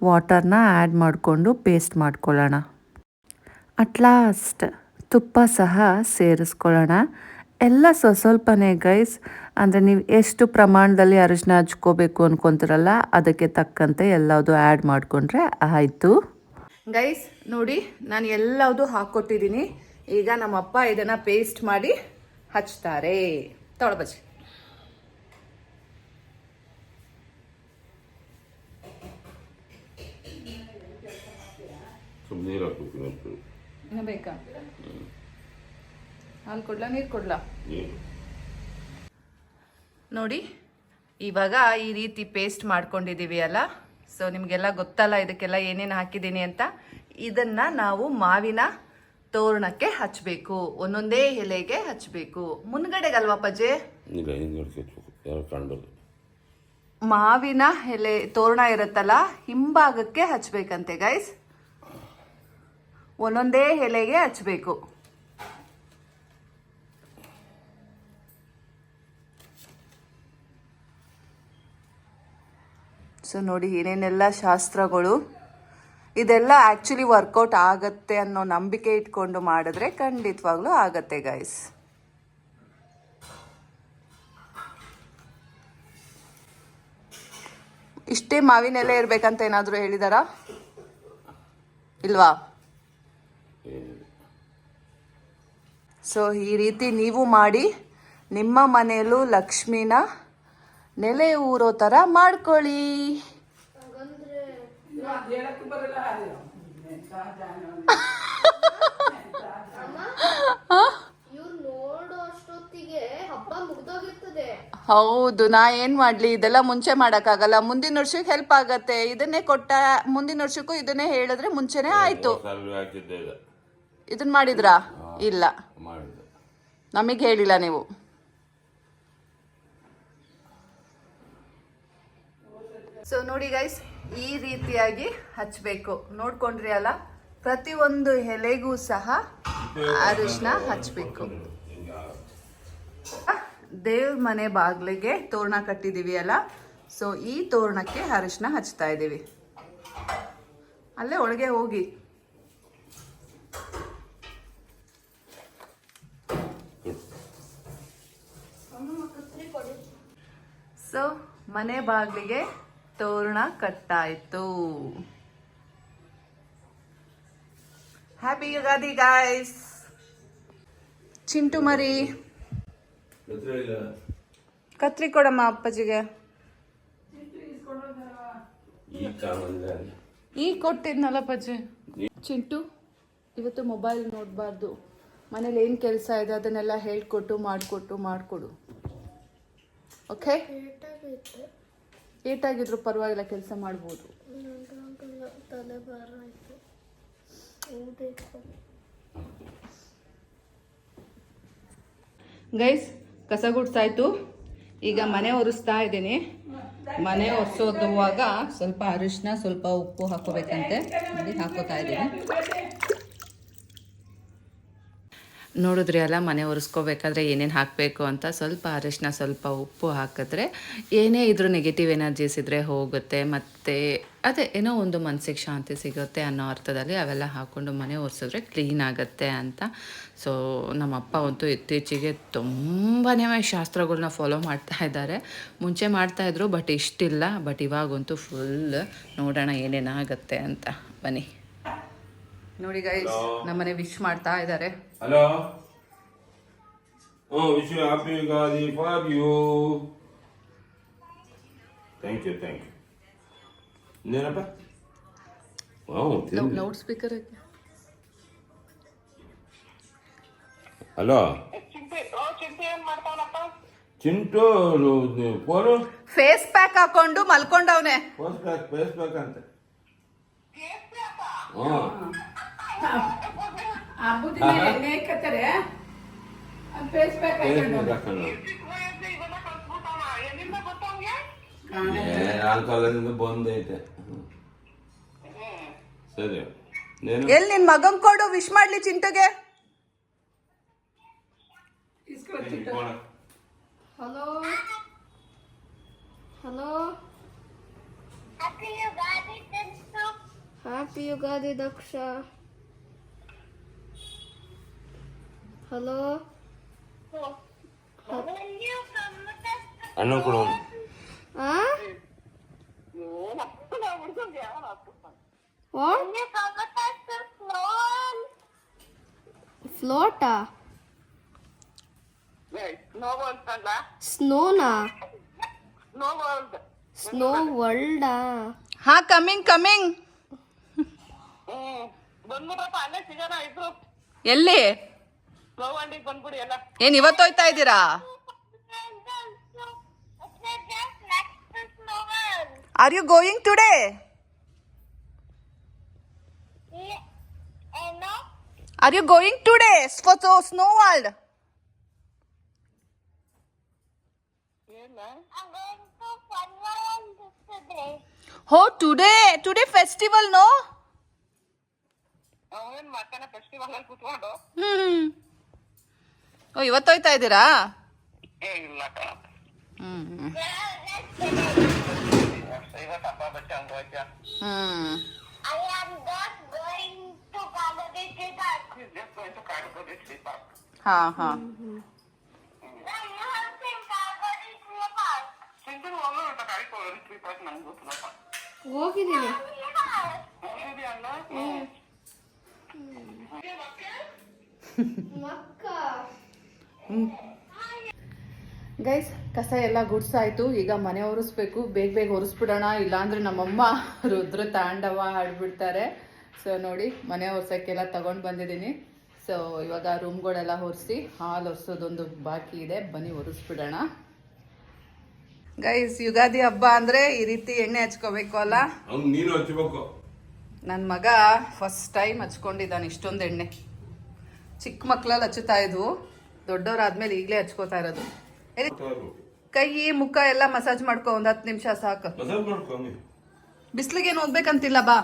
ವಾಟರ್ನ ಆ್ಯಡ್ ಮಾಡಿಕೊಂಡು ಪೇಸ್ಟ್ ಮಾಡ್ಕೊಳ್ಳೋಣ. ಅಟ್ ಲಾಸ್ಟ್ ತುಪ್ಪ ಸಹ ಸೇರಿಸ್ಕೊಳ್ಳೋಣ. ಎಲ್ಲ ಸ್ವಲ್ಪನೇ ಗೈಸ್, ಅಂದರೆ ನೀವು ಎಷ್ಟು ಪ್ರಮಾಣದಲ್ಲಿ ಅರಿಶಿನ ಹಚ್ಕೋಬೇಕು ಅನ್ಕೊತಿರಲ್ಲ, ಅದಕ್ಕೆ ತಕ್ಕಂತೆ ಎಲ್ಲದು ಆ್ಯಡ್ ಮಾಡಿಕೊಂಡ್ರೆ ಆಯಿತು. ಗೈಸ್ ನೋಡಿ, ನಾನು ಎಲ್ಲದು ಹಾಕ್ಕೊಟ್ಟಿದ್ದೀನಿ. ಈಗ ನಮ್ಮಪ್ಪ ಇದನ್ನು ಪೇಸ್ಟ್ ಮಾಡಿ ಹಚ್ತಾರೆ. ತೊಳಬಜ್ಜಿ ನೀರು ಹಾಕಬೇಕು. ಇನ್ನು ಬೇಕಾ? ಹಾಲು ಕೊಡ್ಲಾ, ನೀರು ಕೊಡ್ಲಾ? ನೋಡಿ, ಇವಾಗ ಈ ರೀತಿ ಪೇಸ್ಟ್ ಮಾಡ್ಕೊಂಡಿದ್ದೀವಿ ಅಲ್ಲ. ಸೊ ನಿಮಗೆಲ್ಲ ಗೊತ್ತಲ್ಲ ಇದಕ್ಕೆಲ್ಲ ಏನೇನು ಹಾಕಿದ್ದೀನಿ ಅಂತ. ಇದನ್ನು ನಾವು ಮಾವಿನ ತೋರಣಕ್ಕೆ ಹಚ್ಚಬೇಕು, ಒಂದೊಂದೇ ಎಲೆಗೆ ಹಚ್ಚಬೇಕು. ಮುನ್ಗಡೆಗಲ್ವಾ ಪಜ್ಜೆ? ಮಾವಿನ ಎಲೆ ತೋರಣ ಇರುತ್ತಲ್ಲ, ಹಿಂಭಾಗಕ್ಕೆ ಹಚ್ಚಬೇಕಂತೆ ಗೈಸ್. ಒಂದೊಂದೇ ಎಲೆಗೆ ಹಚ್ಚಬೇಕು. ಸೊ ನೋಡಿ ಏನೇನೆಲ್ಲ ಶಾಸ್ತ್ರಗಳು. ಇದೆಲ್ಲ ಆ್ಯಕ್ಚುಲಿ ವರ್ಕೌಟ್ ಆಗತ್ತೆ ಅನ್ನೋ ನಂಬಿಕೆ ಇಟ್ಕೊಂಡು ಮಾಡಿದ್ರೆ ಖಂಡಿತವಾಗ್ಲೂ ಆಗತ್ತೆ ಗೈಸ್. ಇಷ್ಟೇ ಮಾವಿನ ಎಲೆ ಇರ್ಬೇಕಂತ ಏನಾದರೂ ಹೇಳಿದಾರಾ? ಇಲ್ವಾ? ಸೊ ಈ ರೀತಿ ನೀವು ಮಾಡಿ ನಿಮ್ಮ ಮನೆಯಲ್ಲೂ ಲಕ್ಷ್ಮಿನ ನೆಲೆ ಊರೋ ಥರ ಮಾಡ್ಕೊಳ್ಳಿ. ಹೌದು, ನಾ ಏನ್ ಮಾಡ್ಲಿ, ಇದೆಲ್ಲ ಮುಂಚೆ ಮಾಡಕ್ಕಾಗಲ್ಲ. ಮುಂದಿನ ವರ್ಷಕ್ಕೆ ಹೆಲ್ಪ್ ಆಗತ್ತೆ. ಇದನ್ನೇ ಕೊಟ್ಟ, ಮುಂದಿನ ವರ್ಷಕ್ಕೂ ಇದನ್ನೇ ಹೇಳಿದ್ರೆ ಮುಂಚೆನೆ ಆಯ್ತು. ಇದನ್ನ ಮಾಡಿದ್ರಾ? ಇಲ್ಲ, ನಮಗೆ ಹೇಳಿಲ್ಲ ನೀವು. ಸೊ ನೋಡಿ ಗೈಸ್, ಈ ರೀತಿಯಾಗಿ ಹಚ್ಚಬೇಕು. ನೋಡ್ಕೊಂಡ್ರಿ ಅಲ್ಲ, ಪ್ರತಿಯೊಂದು ಎಲೆಗೂ ಸಹ ಅರಿಶಿನ ಹಚ್ಚಬೇಕು. ದೇವ್ರ ಮನೆ ಬಾಗಿಲಿಗೆ ತೋರಣ ಕಟ್ಟಿದೀವಿ ಅಲ್ಲ, ಸೊ ಈ ತೋರಣಕ್ಕೆ ಅರಿಶಿನ ಹಚ್ತಾ ಇದ್ದೀವಿ. ಅಲ್ಲೇ ಒಳಗೆ ಹೋಗಿ ಮನೆ ಬಾಗಿಲಿಗೆ ತೋರಣ ಕಟ್ಟಾಯ್ತು. Happy Ugadi guys. ಚಿಂಟು ಮರಿ ಕತ್ರಿ ಕೊಡಮ್ಮ ಅಪ್ಪಾಜಿಗೆ. ಈಗ ಕೊಟ್ಟಿದ್ನಲ್ಲ ಅಪ್ಪಾಜಿ. ಚಿಂಟು ಇವತ್ತು ಮೊಬೈಲ್ ನೋಡಬಾರ್ದು, ಮನೇಲಿ ಏನು ಕೆಲಸ ಇದೆ ಅದನ್ನೆಲ್ಲ ಹೇಳ್ಕೊಟ್ಟು ಮಾಡಿಕೊಡು. ಓಕೆ, ಏಟಾಗಿದ್ರು ಪರವಾಗಿಲ್ಲ, ಕೆಲಸ ಮಾಡ್ಬೋದು. ಗೈಸ್, ಕಸ ಗುಡ್ಸಾಯ್ತು, ಈಗ ಮನೆ ಒರೆಸ್ತಾ ಇದ್ದೀನಿ. ಮನೆ ಒರೆಸೋದುವಾಗ ಸ್ವಲ್ಪ ಅರಿಶಿನ, ಸ್ವಲ್ಪ ಉಪ್ಪು ಹಾಕೋಬೇಕಂತೆ, ನೋಡಿ ಹಾಕೋತಾ ಇದ್ದೀನಿ. ನೋಡಿದ್ರಿ ಅಲ್ಲ, ಮನೆ ಒರೆಸ್ಕೋಬೇಕಾದ್ರೆ ಏನೇನು ಹಾಕಬೇಕು ಅಂತ. ಸ್ವಲ್ಪ ಅರಿಶಿನ, ಸ್ವಲ್ಪ ಉಪ್ಪು ಹಾಕಿದ್ರೆ ಏನೇ ಇದ್ರೂ ನೆಗೆಟಿವ್ ಎನರ್ಜೀಸ್ ಇದ್ದರೆ ಹೋಗುತ್ತೆ, ಮತ್ತು ಅದೇ ಏನೋ ಒಂದು ಮನಸ್ಸಿಗೆ ಶಾಂತಿ ಸಿಗುತ್ತೆ ಅನ್ನೋ ಅರ್ಥದಲ್ಲಿ ಅವೆಲ್ಲ ಹಾಕ್ಕೊಂಡು ಮನೆ ಒರೆಸಿದ್ರೆ ಕ್ಲೀನ್ ಆಗುತ್ತೆ ಅಂತ. ಸೊ ನಮ್ಮಪ್ಪ ಅಂತೂ ಇತ್ತೀಚೆಗೆ ತುಂಬಾ ಶಾಸ್ತ್ರಗಳನ್ನ ಫಾಲೋ ಮಾಡ್ತಾ ಇದ್ದಾರೆ. ಮುಂಚೆ ಮಾಡ್ತಾಯಿದ್ರು, ಬಟ್ ಇಷ್ಟಿಲ್ಲ. ಬಟ್ ಇವಾಗಂತೂ ಫುಲ್ ನೋಡೋಣ ಏನೇನಾಗುತ್ತೆ ಅಂತ. ಬನ್ನಿ ನೋಡಿ ಗೈಸ್, ನಮ್ಮನೆ ವಿಶ್ ಮಾಡ್ತಾ ಇದ್ದಾರೆ. Hello, wish you happy Ugadi for you. Thank you. ಇನ್ನೇನಪ್ಪ? Loud speaker. Hello Chintu, phone face pack ಹಾಕೊಂಡು ಮಲ್ಕೊಂಡವನೆ. ಫೇಸ್ ಪ್ಯಾಕ್ ಅಂತ. ನಾಲ್ಕಾಲದಿಂದ ಬಂದೈತೆ. ಸರಿ, ಎಲ್ಲಿ ನಿನ್ ಮಗನ್ ಕೊಡು, ವಿಶ್ ಮಾಡ್ಲಿ ಚಿಂಟುಗೆ. Hello happy Ugadi Daksha. Hello ಅಣ್ಣ ಕೊಡು. ಫ್ಲೋಟಾ? ಸ್ನೋನಾ? ಸ್ನೋ ವರ್ಲ್ಡಾ? ಹಾ, ಕಮಿಂಗ್. ಎಲ್ಲಿ? ಏನ್ ಇವತ್ತು ಹೋಯ್ತಾ ಇದ್ದೀರಾ? Are you going today? Are you going today for the snow world? I'm going to Fun World today. Oh, today festival, no? ಓ, ಇವತ್ತು ಹೋಯ್ತಾ ಇದ್ದೀರಾ? I am not going to Bangladesh. Just going to Bangladesh. ಹಾ. ಹೋಗಿದ್ದೀನಿ. ಗೈಸ್, ಕಸ ಎಲ್ಲ ಗುಡ್ಸಾಯ್ತು. ಈಗ ಮನೆ ಒರೆಸ್ಬೇಕು. ಬೇಗ ಒರೆಸ್ಬಿಡೋಣ, ಇಲ್ಲಾಂದ್ರೆ ನಮ್ಮಮ್ಮ ರುದ್ರ ತಾಂಡವ ಆಡ್ಬಿಡ್ತಾರೆ. ಸೊ ನೋಡಿ, ಮನೆ ಒರೆಸೋಕ್ಕೆಲ್ಲ ತಗೊಂಡು ಬಂದಿದ್ದೀನಿ. ಸೊ ಇವಾಗ ರೂಮ್ಗಳೆಲ್ಲ ಒರೆಸಿ, ಹಾಲು ಒರೆಸೋದೊಂದು ಬಾಕಿ ಇದೆ. ಬನ್ನಿ ಒರೆಸ್ಬಿಡೋಣ. ಗೈಸ್, ಯುಗಾದಿ ಹಬ್ಬ ಅಂದರೆ ಈ ರೀತಿ ಎಣ್ಣೆ ಹಚ್ಕೋಬೇಕು ಅಲ್ಲ? ನೀನು ಹಚ್ಬೇಕು. ನನ್ನ ಮಗ ಫಸ್ಟ್ ಟೈಮ್ ಹಚ್ಕೊಂಡಿದ್ದಾನೆ ಇಷ್ಟೊಂದು ಎಣ್ಣೆ. ಚಿಕ್ಕ ಮಕ್ಕಳಲ್ಲಿ ಹಚ್ಚುತ್ತಾ ಇದ್ವು, ದೊಡ್ಡವರಾದ್ಮೇಲೆ ಈಗಲೇ ಹಚ್ಕೋತಾ ಇರೋದು. ಕೈ ಮುಖ ಎಲ್ಲ ಮಸಾಜ್ ಮಾಡ್ಕೊ, ಒಂದು 10 ನಿಮಿಷ ಸಾಕು. ಬಿಸಿಲಿಗೇನು ಹೋಗ್ಬೇಕಂತಿಲ್ಲ, ಬಾ.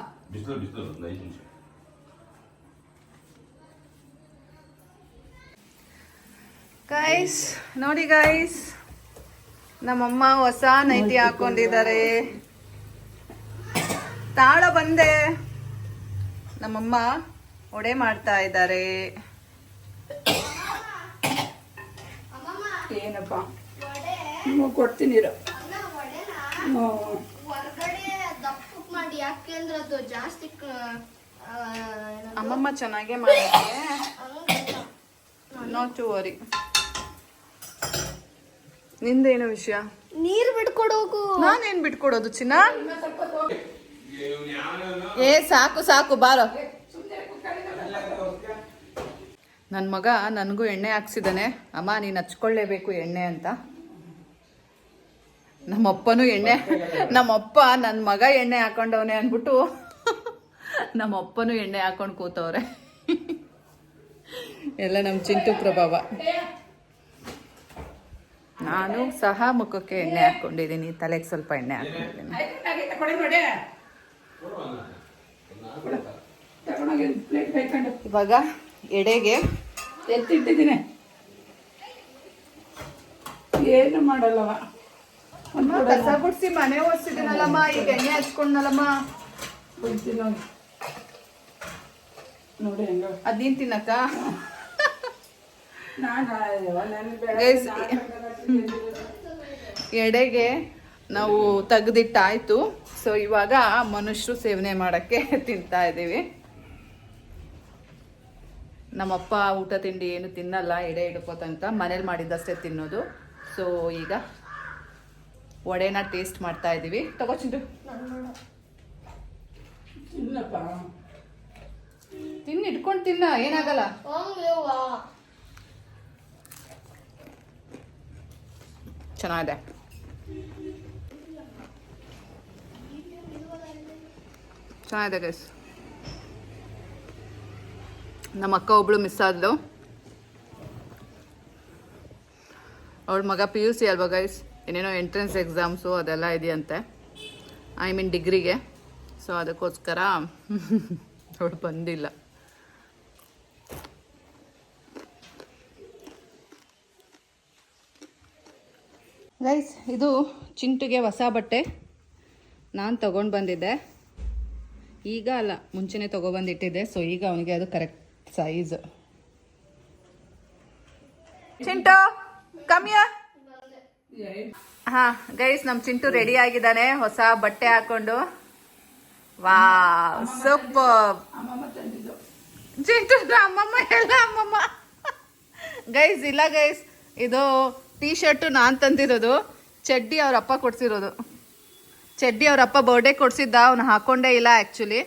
ಗೈಸ್ ನೋಡಿ ಗೈಸ್, ನಮ್ಮಮ್ಮ ಹೊಸ ನೈಟಿ ಹಾಕೊಂಡಿದ್ದಾರೆ. ತಾಳ ಬಂದೆ. ನಮ್ಮಮ್ಮ ಒಡೆ ಮಾಡ್ತಾ ಇದ್ದಾರೆ. ಏನಪ್ಪ ಕೊಡ್ತೀನಿ. ಹೊರಗಡೆ ದಪ್ಪ ಮಾಡಿ ಯಾಕೆಂದ್ರೆ ಅದು ಜಾಸ್ತಿ ಅಮ್ಮಮ್ಮ ಚೆನ್ನಾಗೇ ಮಾಡಿದ್ದೆ, ನಾಟ್ ಟು ವರಿ. ನಿಂದೇನು ವಿಷಯ? ನೀರ್ ಬಿಟ್ಕೊಡೋಗು. ನಾನೇನ್ ಬಿಟ್ಕೊಡೋದು ಚಿನ್ನ? ಏ ಸಾಕು ಸಾಕು ಬಾರೋ. ನನ್ನ ಮಗ ನನಗೂ ಎಣ್ಣೆ ಹಾಕ್ಸಿದ್ದಾನೆ, ಅಮ್ಮ ನೀನು ಹಚ್ಕೊಳ್ಳೇಬೇಕು ಎಣ್ಣೆ ಅಂತ. ನಮ್ಮಪ್ಪನೂ ಎಣ್ಣೆ, ನಮ್ಮಪ್ಪ ನನ್ನ ಮಗ ಎಣ್ಣೆ ಹಾಕೊಂಡವನೆ ಅಂದ್ಬಿಟ್ಟು ನಮ್ಮಪ್ಪನೂ ಎಣ್ಣೆ ಹಾಕೊಂಡು ಕೂತವ್ರೆ. ಎಲ್ಲ ನಮ್ಮ ಚಿಂಟು ಪ್ರಭಾವ. ನಾನು ಸಹ ಮುಖಕ್ಕೆ ಎಣ್ಣೆ ಹಾಕ್ಕೊಂಡಿದ್ದೀನಿ, ತಲೆಗೆ ಸ್ವಲ್ಪ ಎಣ್ಣೆ ಹಾಕ್ಕೊಂಡಿದ್ದೀನಿ. ಇವಾಗ ಎಡೆಗೆ ಎತ್ತಿಟ್ಟಿದ್ದೀನಿ, ಏನು ಮಾಡಲ್ಲವ. ಕಸ ಗುಡ್ಸಿ ಮನೆ ಓಡಿಸಿದ್ದೀನಲ್ಲಮ್ಮ, ಈಗ ಎಣ್ಣೆ ಹಚ್ಕೊಂಡಲ್ಲಮ್ಮ. ನೋಡಿ ಹೆಂಗ ಅದ್ ನೀನ್ ತಿನ್ನಕ್ಕ? Guys, ಎಡೆಗೆ ನಾವು ತೆಗೆದಿಟ್ಟಾಯ್ತು. ಸೊ ಇವಾಗ ಮನುಷ್ಯರು ಸೇವನೆ ಮಾಡಕ್ಕೆ ತಿಂತಾ ಇದ್ದೀವಿ. ನಮ್ಮಪ್ಪ ಊಟ ತಿಂಡಿ ಏನು ತಿನ್ನಲ್ಲ ಎಡೆ ಹಿಡ್ಕೋ ತನಕ, ಮನೇಲಿ ಮಾಡಿದ್ದಷ್ಟೇ ತಿನ್ನೋದು. ಸೊ ಈಗ ವಡೆನ ಟೇಸ್ಟ್ ಮಾಡ್ತಾ ಇದ್ದೀವಿ. ತಗೋ ಚಿಂಟು, ತಿನ್ನು, ಇಟ್ಕೊಂಡು ತಿನ್ನ, ಏನಾಗಲ್ಲ. ಚೆನ್ನಾಗಿದೆ. ಚೆನ್ನಾಗಿದೆ ಗೈಸ್. ನಮ್ಮ ಅಕ್ಕ ಒಬ್ಳು ಮಿಸ್ ಆದ್ಲು, ಅವಳ ಮಗ PUC ಅಲ್ವಾ ಗೈಸ್, ಏನೇನೋ ಎಂಟ್ರೆನ್ಸ್ ಎಕ್ಸಾಮ್ಸು ಅದೆಲ್ಲ ಇದೆಯಂತೆ, ಐ ಮೀನ್ ಡಿಗ್ರಿಗೆ. ಸೊ ಅದಕ್ಕೋಸ್ಕರ ಅವಳು ಬಂದಿಲ್ಲ. ಗೈಸ್ ಇದು ಚಿಂಟುಗೆ ಹೊಸ ಬಟ್ಟೆ ನಾನು ತಗೊಂಡು ಬಂದಿದ್ದೆ. ಈಗ ಅಲ್ಲ, ಮುಂಚೆನೇ ತೊಗೊಬಂದಿಟ್ಟಿದ್ದೆ. ಸೊ ಈಗ ಅವನಿಗೆ ಅದು ಕರೆಕ್ಟ್ ಸೈಜ್. ಚಿಂಟು ಕಮ್ಮಿಯ. ಹಾ ಗೈಸ್, ನಮ್ಮ ಚಿಂಟು ರೆಡಿ ಆಗಿದ್ದಾನೆ ಹೊಸ ಬಟ್ಟೆ ಹಾಕೊಂಡು. ವಾ ಸೂಪರ್. ಚಿಂಟು ಅಮ್ಮಮ್ಮ ಎಲ್ಲ ಅಮ್ಮಮ್ಮ. ಗೈಸ್ ಇಲ್ಲ ಗೈಸ್, ಇದು ಟೀ ಶರ್ಟು ನಾನು ತಂದಿರೋದು, ಚಡ್ಡಿ ಅವ್ರ ಅಪ್ಪ ಕೊಡ್ಸಿರೋದು. ಚಡ್ಡಿ ಅವ್ರ ಅಪ್ಪ ಬರ್ಡೇ ಕೊಡ್ಸಿದ್ದ, ಅವನು ಹಾಕೊಂಡೇ ಇಲ್ಲ ಆ್ಯಕ್ಚುಲಿ.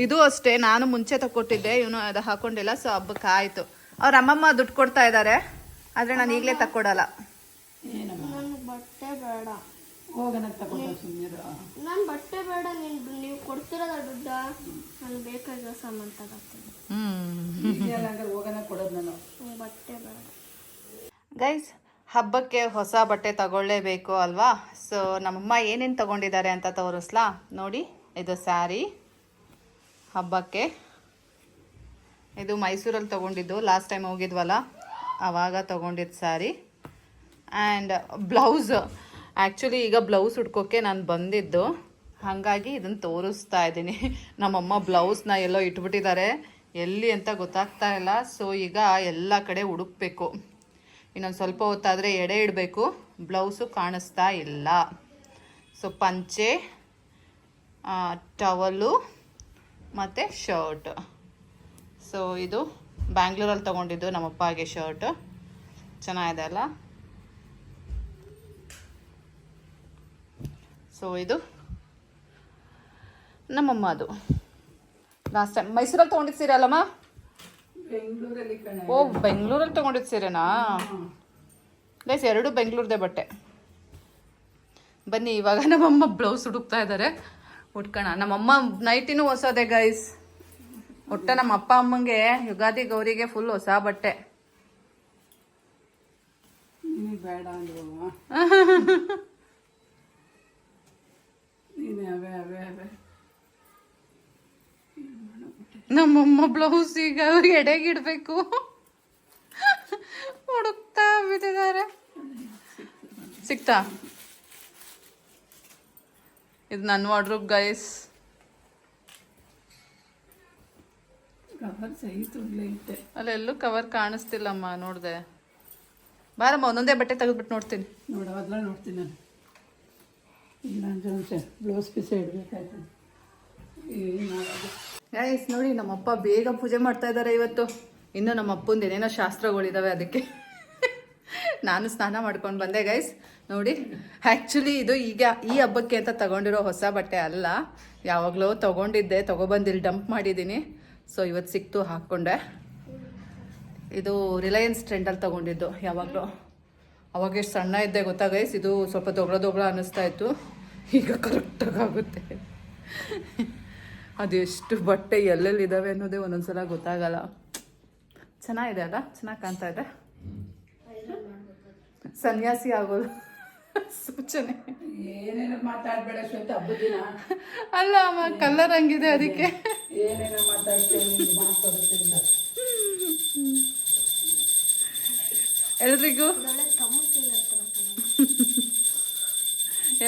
ಇದು ಅಷ್ಟೇ, ನಾನು ಮುಂಚೆ ತಗೊಟ್ಟಿದ್ದೆ, ಇವನು ಅದು ಹಾಕೊಂಡಿಲ್ಲ. ಸೊ ಹಬ್ಬಕ್ಕೆ ಆಯಿತು. ಅವ್ರ ಅಮ್ಮಮ್ಮ ದುಡ್ಡು ಕೊಡ್ತಾ ಇದ್ದಾರೆ, ಆದರೆ ನಾನು ಈಗಲೇ ತಕ್ಕೊಡಲ್ಲ. ನನ್ ಬಟ್ಟೆ ಬೇಡ, ಹೋಗೋಣ ತಗೊಂಡು ಸುಮ್ಮನೆ. ನನ್ ಬಟ್ಟೆ ಬೇಡ, ನೀವು ಕೊಡ್ತಿರೋದ ದುಡ್ಡ, ನನ್ ಬೇಕಾಗಿರೋ ಸಾಮಾನು ತಗೋತೀನಿ. ಹೋಗೋಣ ಕೊಡೋದು ನಾನು. ಬಟ್ಟೆ ಬೇಡ ಗೈಸ್. ಹಬ್ಬಕ್ಕೆ ಹೊಸ ಬಟ್ಟೆ ತಗೊಳ್ಳೇಬೇಕು ಅಲ್ವಾ? ಸೊ ನಮ್ಮಮ್ಮ ಏನೇನು ತಗೊಂಡಿದ್ದಾರೆ ಅಂತ ತೋರಿಸ್ಲಾ ನೋಡಿ. ಇದು ಸ್ಯಾರಿ ಹಬ್ಬಕ್ಕೆ, ಇದು ಮೈಸೂರಲ್ಲಿ ತೊಗೊಂಡಿದ್ದು, ಲಾಸ್ಟ್ ಟೈಮ್ ಹೋಗಿದ್ವಲ್ಲ ಆವಾಗ ತೊಗೊಂಡಿದ್ದು ಸ್ಯಾರಿ. ಆ್ಯಂಡ್ ಬ್ಲೌಸ್, ಆ್ಯಕ್ಚುಲಿ ಈಗ ಬ್ಲೌಸ್ ಹುಡ್ಕೋಕ್ಕೆ ನಾನು ಬಂದಿದ್ದು, ಹಾಗಾಗಿ ಇದನ್ನು ತೋರಿಸ್ತಾ ಇದ್ದೀನಿ. ನಮ್ಮಮ್ಮ ಬ್ಲೌಸ್ನ ಎಲ್ಲೋ ಇಟ್ಬಿಟ್ಟಿದ್ದಾರೆ, ಎಲ್ಲಿ ಅಂತ ಗೊತ್ತಾಗ್ತಾ ಇಲ್ಲ. ಸೊ ಈಗ ಎಲ್ಲ ಕಡೆ ಹುಡುಕ್ಬೇಕು. ಇನ್ನೊಂದು ಸ್ವಲ್ಪ ಹೊತ್ತಾದರೆ ಎಡೆ ಇಡಬೇಕು, ಬ್ಲೌಸು ಕಾಣಿಸ್ತಾ ಇಲ್ಲ. ಸೊ ಪಂಚೆ, ಟವಲು ಮತ್ತು ಶರ್ಟ್. ಸೊ ಇದು ಬ್ಯಾಂಗ್ಳೂರಲ್ಲಿ ತೊಗೊಂಡಿದ್ದು ನಮ್ಮಪ್ಪಗೆ ಶರ್ಟ್, ಚೆನ್ನಾಗಿದೆ ಅಲ್ಲ? ಸೊ ಇದು ನಮ್ಮಮ್ಮ, ಅದು ಲಾಸ್ಟ್ ಟೈಮ್ ಮೈಸೂರಲ್ಲಿ ತೊಗೊಂಡಿದ್ದು ಸೀರೆ ಅಲ್ಲಮ್ಮ? ಬೆಂಗಳೂರಲ್ಲಿ ಕಣೆ. ಓ ಬೆಂಗಳೂರಲ್ಲಿ ತೊಗೊಂಡಿದ್ದು ಸೀರೆನಾ? ಗೈಸ್ ಎರಡು ಬೆಂಗಳೂರದೇ ಬಟ್ಟೆ. ಬನ್ನಿ ಇವಾಗ ನಮ್ಮಮ್ಮ ಬ್ಲೌಸ್ ಹುಡುಕ್ತಾ ಇದ್ದಾರೆ, ಉಟ್ಕೋಣ. ನಮ್ಮಮ್ಮ ನೈಟಿನೂ ಹೊಸದೇ ಗೈಸ್. ಒಟ್ಟ ನಮ್ಮ ಅಪ್ಪ ಅಮ್ಮಂಗೆ ಯುಗಾದಿ ಗೌರಿಗೆ ಫುಲ್ ಹೊಸ ಬಟ್ಟೆ. ನೀನು ಬೇಡ ಅಂದ್ರವ, ನೀನು ಅವೇ ಅವೇ ಅವೇ. ನಮ್ಮಮ್ಮ ಬ್ಲೌಸ್ ಈಗ ಎಡೆಗಿಡ್ಬೇಕು, ಹುಡುಕ್ತಾ ಬಿಟ್ಟಿದ್ದಾರೆ. ಸಿಕ್ತಾ? ಇದು ನನ್ನ ವಾರ್ಡ್ರೋಬ್ ಗೈಸ್. ಕವರ್ ಸಹಿತ ಇಟ್ಟೆ, ಅಲ್ಲೆಲ್ಲೂ ಕವರ್ ಕಾಣಿಸ್ತಿಲ್ಲಮ್ಮ, ನೋಡಿದೆ. ಬಾರಮ್ಮ ಒಂದೊಂದೇ ಬಟ್ಟೆ ತೆಗೆದ್ಬಿಟ್ಟು ನೋಡ್ತೀನಿ. ನೋಡ ಅದ್ರಲ್ಲಿ ನೋಡ್ತೀನಿ ನಾನು. ಇಲ್ಲ ಅಂದ್ರೆ ಬ್ಲೌಸ್ ಪೀಸೇ ಇಡಬೇಕಾಯ್ತು. ಗೈಸ್ ನೋಡಿ ನಮ್ಮಪ್ಪ ಬೇಗ ಪೂಜೆ ಮಾಡ್ತಾ ಇದ್ದಾರೆ ಇವತ್ತು. ಇನ್ನು ನಮ್ಮ ಅಪ್ಪಂದು ಏನೇನೋ ಶಾಸ್ತ್ರಗಳಿದಾವೆ, ಅದಕ್ಕೆ ನಾನು ಸ್ನಾನ ಮಾಡ್ಕೊಂಡು ಬಂದೆ ಗೈಸ್. ನೋಡಿ ಆ್ಯಕ್ಚುಲಿ ಇದು ಈಗ ಈ ಹಬ್ಬಕ್ಕೆ ಅಂತ ತಗೊಂಡಿರೋ ಹೊಸ ಬಟ್ಟೆ ಅಲ್ಲ, ಯಾವಾಗಲೂ ತೊಗೊಂಡಿದ್ದೆ, ತೊಗೊಬಂದು ಇಲ್ಲಿ ಡಂಪ್ ಮಾಡಿದ್ದೀನಿ. ಸೊ ಇವತ್ತು ಸಿಕ್ತು, ಹಾಕ್ಕೊಂಡೆ. ಇದು ರಿಲಯನ್ಸ್ ಟ್ರೆಂಡಲ್ಲಿ ತೊಗೊಂಡಿದ್ದು. ಯಾವಾಗಲೂ ಅವಾಗ ಎಷ್ಟು ಸಣ್ಣ ಇದ್ದೆ ಗೊತ್ತಾ ಗೈಸ್, ಇದು ಸ್ವಲ್ಪ ದೊಗ್ಳ ಅನ್ನಿಸ್ತಾ ಇತ್ತು, ಈಗ ಕರೆಕ್ಟಾಗಿ ಆಗುತ್ತೆ. ಅದು ಎಷ್ಟು ಬಟ್ಟೆ ಎಲ್ಲೆಲ್ಲಿದ್ದಾವೆ ಅನ್ನೋದೇ ಒಂದೊಂದ್ಸಲ ಗೊತ್ತಾಗಲ್ಲ. ಚೆನ್ನಾಗಿದೆ ಅಲ್ಲ, ಚೆನ್ನಾಗಿ ಕಾಣ್ತಾ ಇದೆ. ಸನ್ಯಾಸಿ ಆಗೋದು ಸೂಚನೆ. ಏನೇನೋ ಮಾತಾಡಬೇಡ ಶ್ವೇತಾ, ಹಬ್ಬದ ದಿನ ಅಲ್ಲ ಅಮ್ಮ, ಕಲರ್ ಹಂಗಿದೆ ಅದಕ್ಕೆ. ಏನೇನೋ ಮಾತಾಡ್ತೇನೆ ಮಾತಾಡ್ತಿಲ್ಲ.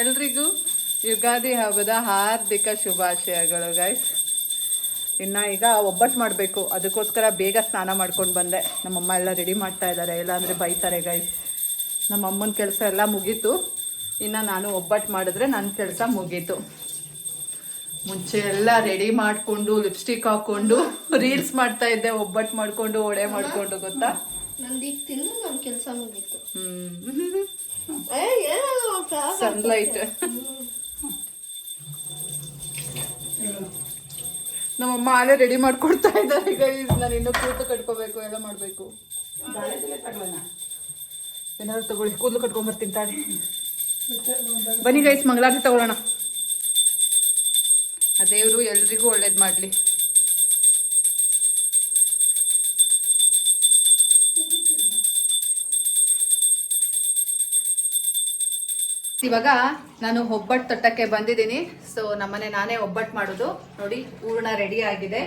ಎಲ್ರಿಗೂ ಯುಗಾದಿ ಹಬ್ಬದ ಹಾರ್ದಿಕ ಶುಭಾಶಯಗಳು ಗೈಸ್. ಇನ್ನು ಈಗ ಒಬ್ಬಟ್ಟು ಮಾಡಬೇಕು, ಅದಕ್ಕೋಸ್ಕರ ಬೇಗ ಸ್ನಾನ ಮಾಡ್ಕೊಂಡು ಬಂದೆ. ನಮ್ಮಮ್ಮ ಎಲ್ಲ ರೆಡಿ ಮಾಡ್ತಾ ಇದ್ದಾರೆ, ಇಲ್ಲಾಂದರೆ ಬೈತಾರೆ ಗೈಸ್. ನಮ್ಮಮ್ಮನ ಕೆಲಸ ಎಲ್ಲ ಮುಗೀತು, ಇನ್ನು ನಾನು ಒಬ್ಬಟ್ಟು ಮಾಡಿದ್ರೆ ನನ್ನ ಕೆಲಸ ಮುಗೀತು. ಮುಂಚೆ ಎಲ್ಲ ರೆಡಿ ಮಾಡಿಕೊಂಡು ಲಿಪ್ಸ್ಟಿಕ್ ಹಾಕ್ಕೊಂಡು ರೀಲ್ಸ್ ಮಾಡ್ತಾ ಇದ್ದೆ, ಒಬ್ಬಟ್ಟು ಮಾಡಿಕೊಂಡು ಒಡೆ ಮಾಡಿಕೊಂಡು, ಗೊತ್ತಾ? ನಂದು ಈಗ ತಿಂದು ನನ್ನ ಕೆಲಸ ಮುಗೀತು. ಸನ್ಲೈಟ್. ನಮ್ಮಮ್ಮ ಅಲ್ಲೇ ರೆಡಿ ಮಾಡ್ಕೊಡ್ತಾ ಇದ್ದಾರೆ ಗೈಸ್. ನಾನು ಇನ್ನೂ ಕೂದಲು ಕಟ್ಕೋಬೇಕು, ಎಲ್ಲ ಮಾಡಬೇಕು. ಏನಾದ್ರು ತಗೊಳ್ಳಿ, ಕೂದಲು ಕಟ್ಕೊಂಡ್ಬರ್ತೀನಿ ತಾಳಿ. ಬನ್ನಿ ಗೈಸ್, ಮಂಗಳಾರತಿ ತಗೊಳ್ಳೋಣ. ಆ ದೇವರು ಎಲ್ರಿಗೂ ಒಳ್ಳೇದು ಮಾಡಲಿ. ಇವಾಗ ನಾನು ಒಬ್ಬಟ್ಟು ತಟ್ಟಕ್ಕೆ ಬಂದಿದ್ದೀನಿ. ಸೊ ನಮ್ಮನೆ ನಾನೇ ಒಬ್ಬಟ್ಟು ಮಾಡೋದು. ನೋಡಿ ಹೂರ್ಣ ರೆಡಿ ಆಗಿದೆ.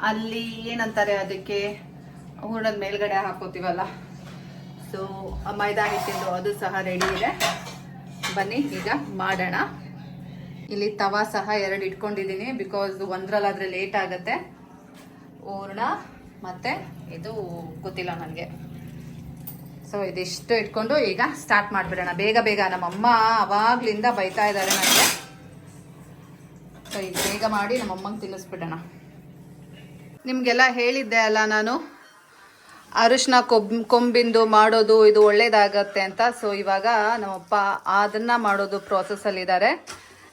ಅಲ್ಲಿ ಏನಂತಾರೆ ಅದಕ್ಕೆ, ಹೂರ್ಣದ ಮೇಲ್ಗಡೆ ಹಾಕೋತೀವಲ್ಲ, ಸೊ ಮೈದಾ ಹಿಟ್ಟಿಂದು ಅದು ಸಹ ರೆಡಿ ಇದೆ. ಬನ್ನಿ ಈಗ ಮಾಡೋಣ. ಇಲ್ಲಿ ತವಾ ಸಹ 2 ಇಟ್ಕೊಂಡಿದ್ದೀನಿ, ಬಿಕಾಸ್ ಒಂದ್ರಲ್ಲಾದರೆ ಲೇಟ್ ಆಗುತ್ತೆ. ಹೂರ್ಣ ಮತ್ತು ಇದು ಗೊತ್ತಿಲ್ಲ ನನಗೆ. ಸೊ ಇದಿಷ್ಟು ಇಟ್ಕೊಂಡು ಈಗ ಸ್ಟಾರ್ಟ್ ಮಾಡಿಬಿಡೋಣ ಬೇಗ ಬೇಗ. ನಮ್ಮಮ್ಮ ಅವಾಗ್ಲಿಂದ ಬೈತಾ ಇದ್ದಾರೆ ನನಗೆ. ಸೊ ಈಗ ಬೇಗ ಮಾಡಿ ನಮ್ಮಮ್ಮಂಗೆ ತಿನ್ನಿಸ್ಬಿಡೋಣ. ನಿಮಗೆಲ್ಲ ಹೇಳಿದ್ದೆ ಅಲ್ಲ ನಾನು, ಅರಿಶಿನ ಕೊಂಬಿಂದು ಮಾಡೋದು ಇದು ಒಳ್ಳೇದಾಗತ್ತೆ ಅಂತ. ಸೊ ಇವಾಗ ನಮ್ಮಪ್ಪ ಅದನ್ನು ಮಾಡೋದು ಪ್ರೋಸೆಸ್ಸಲ್ಲಿದ್ದಾರೆ.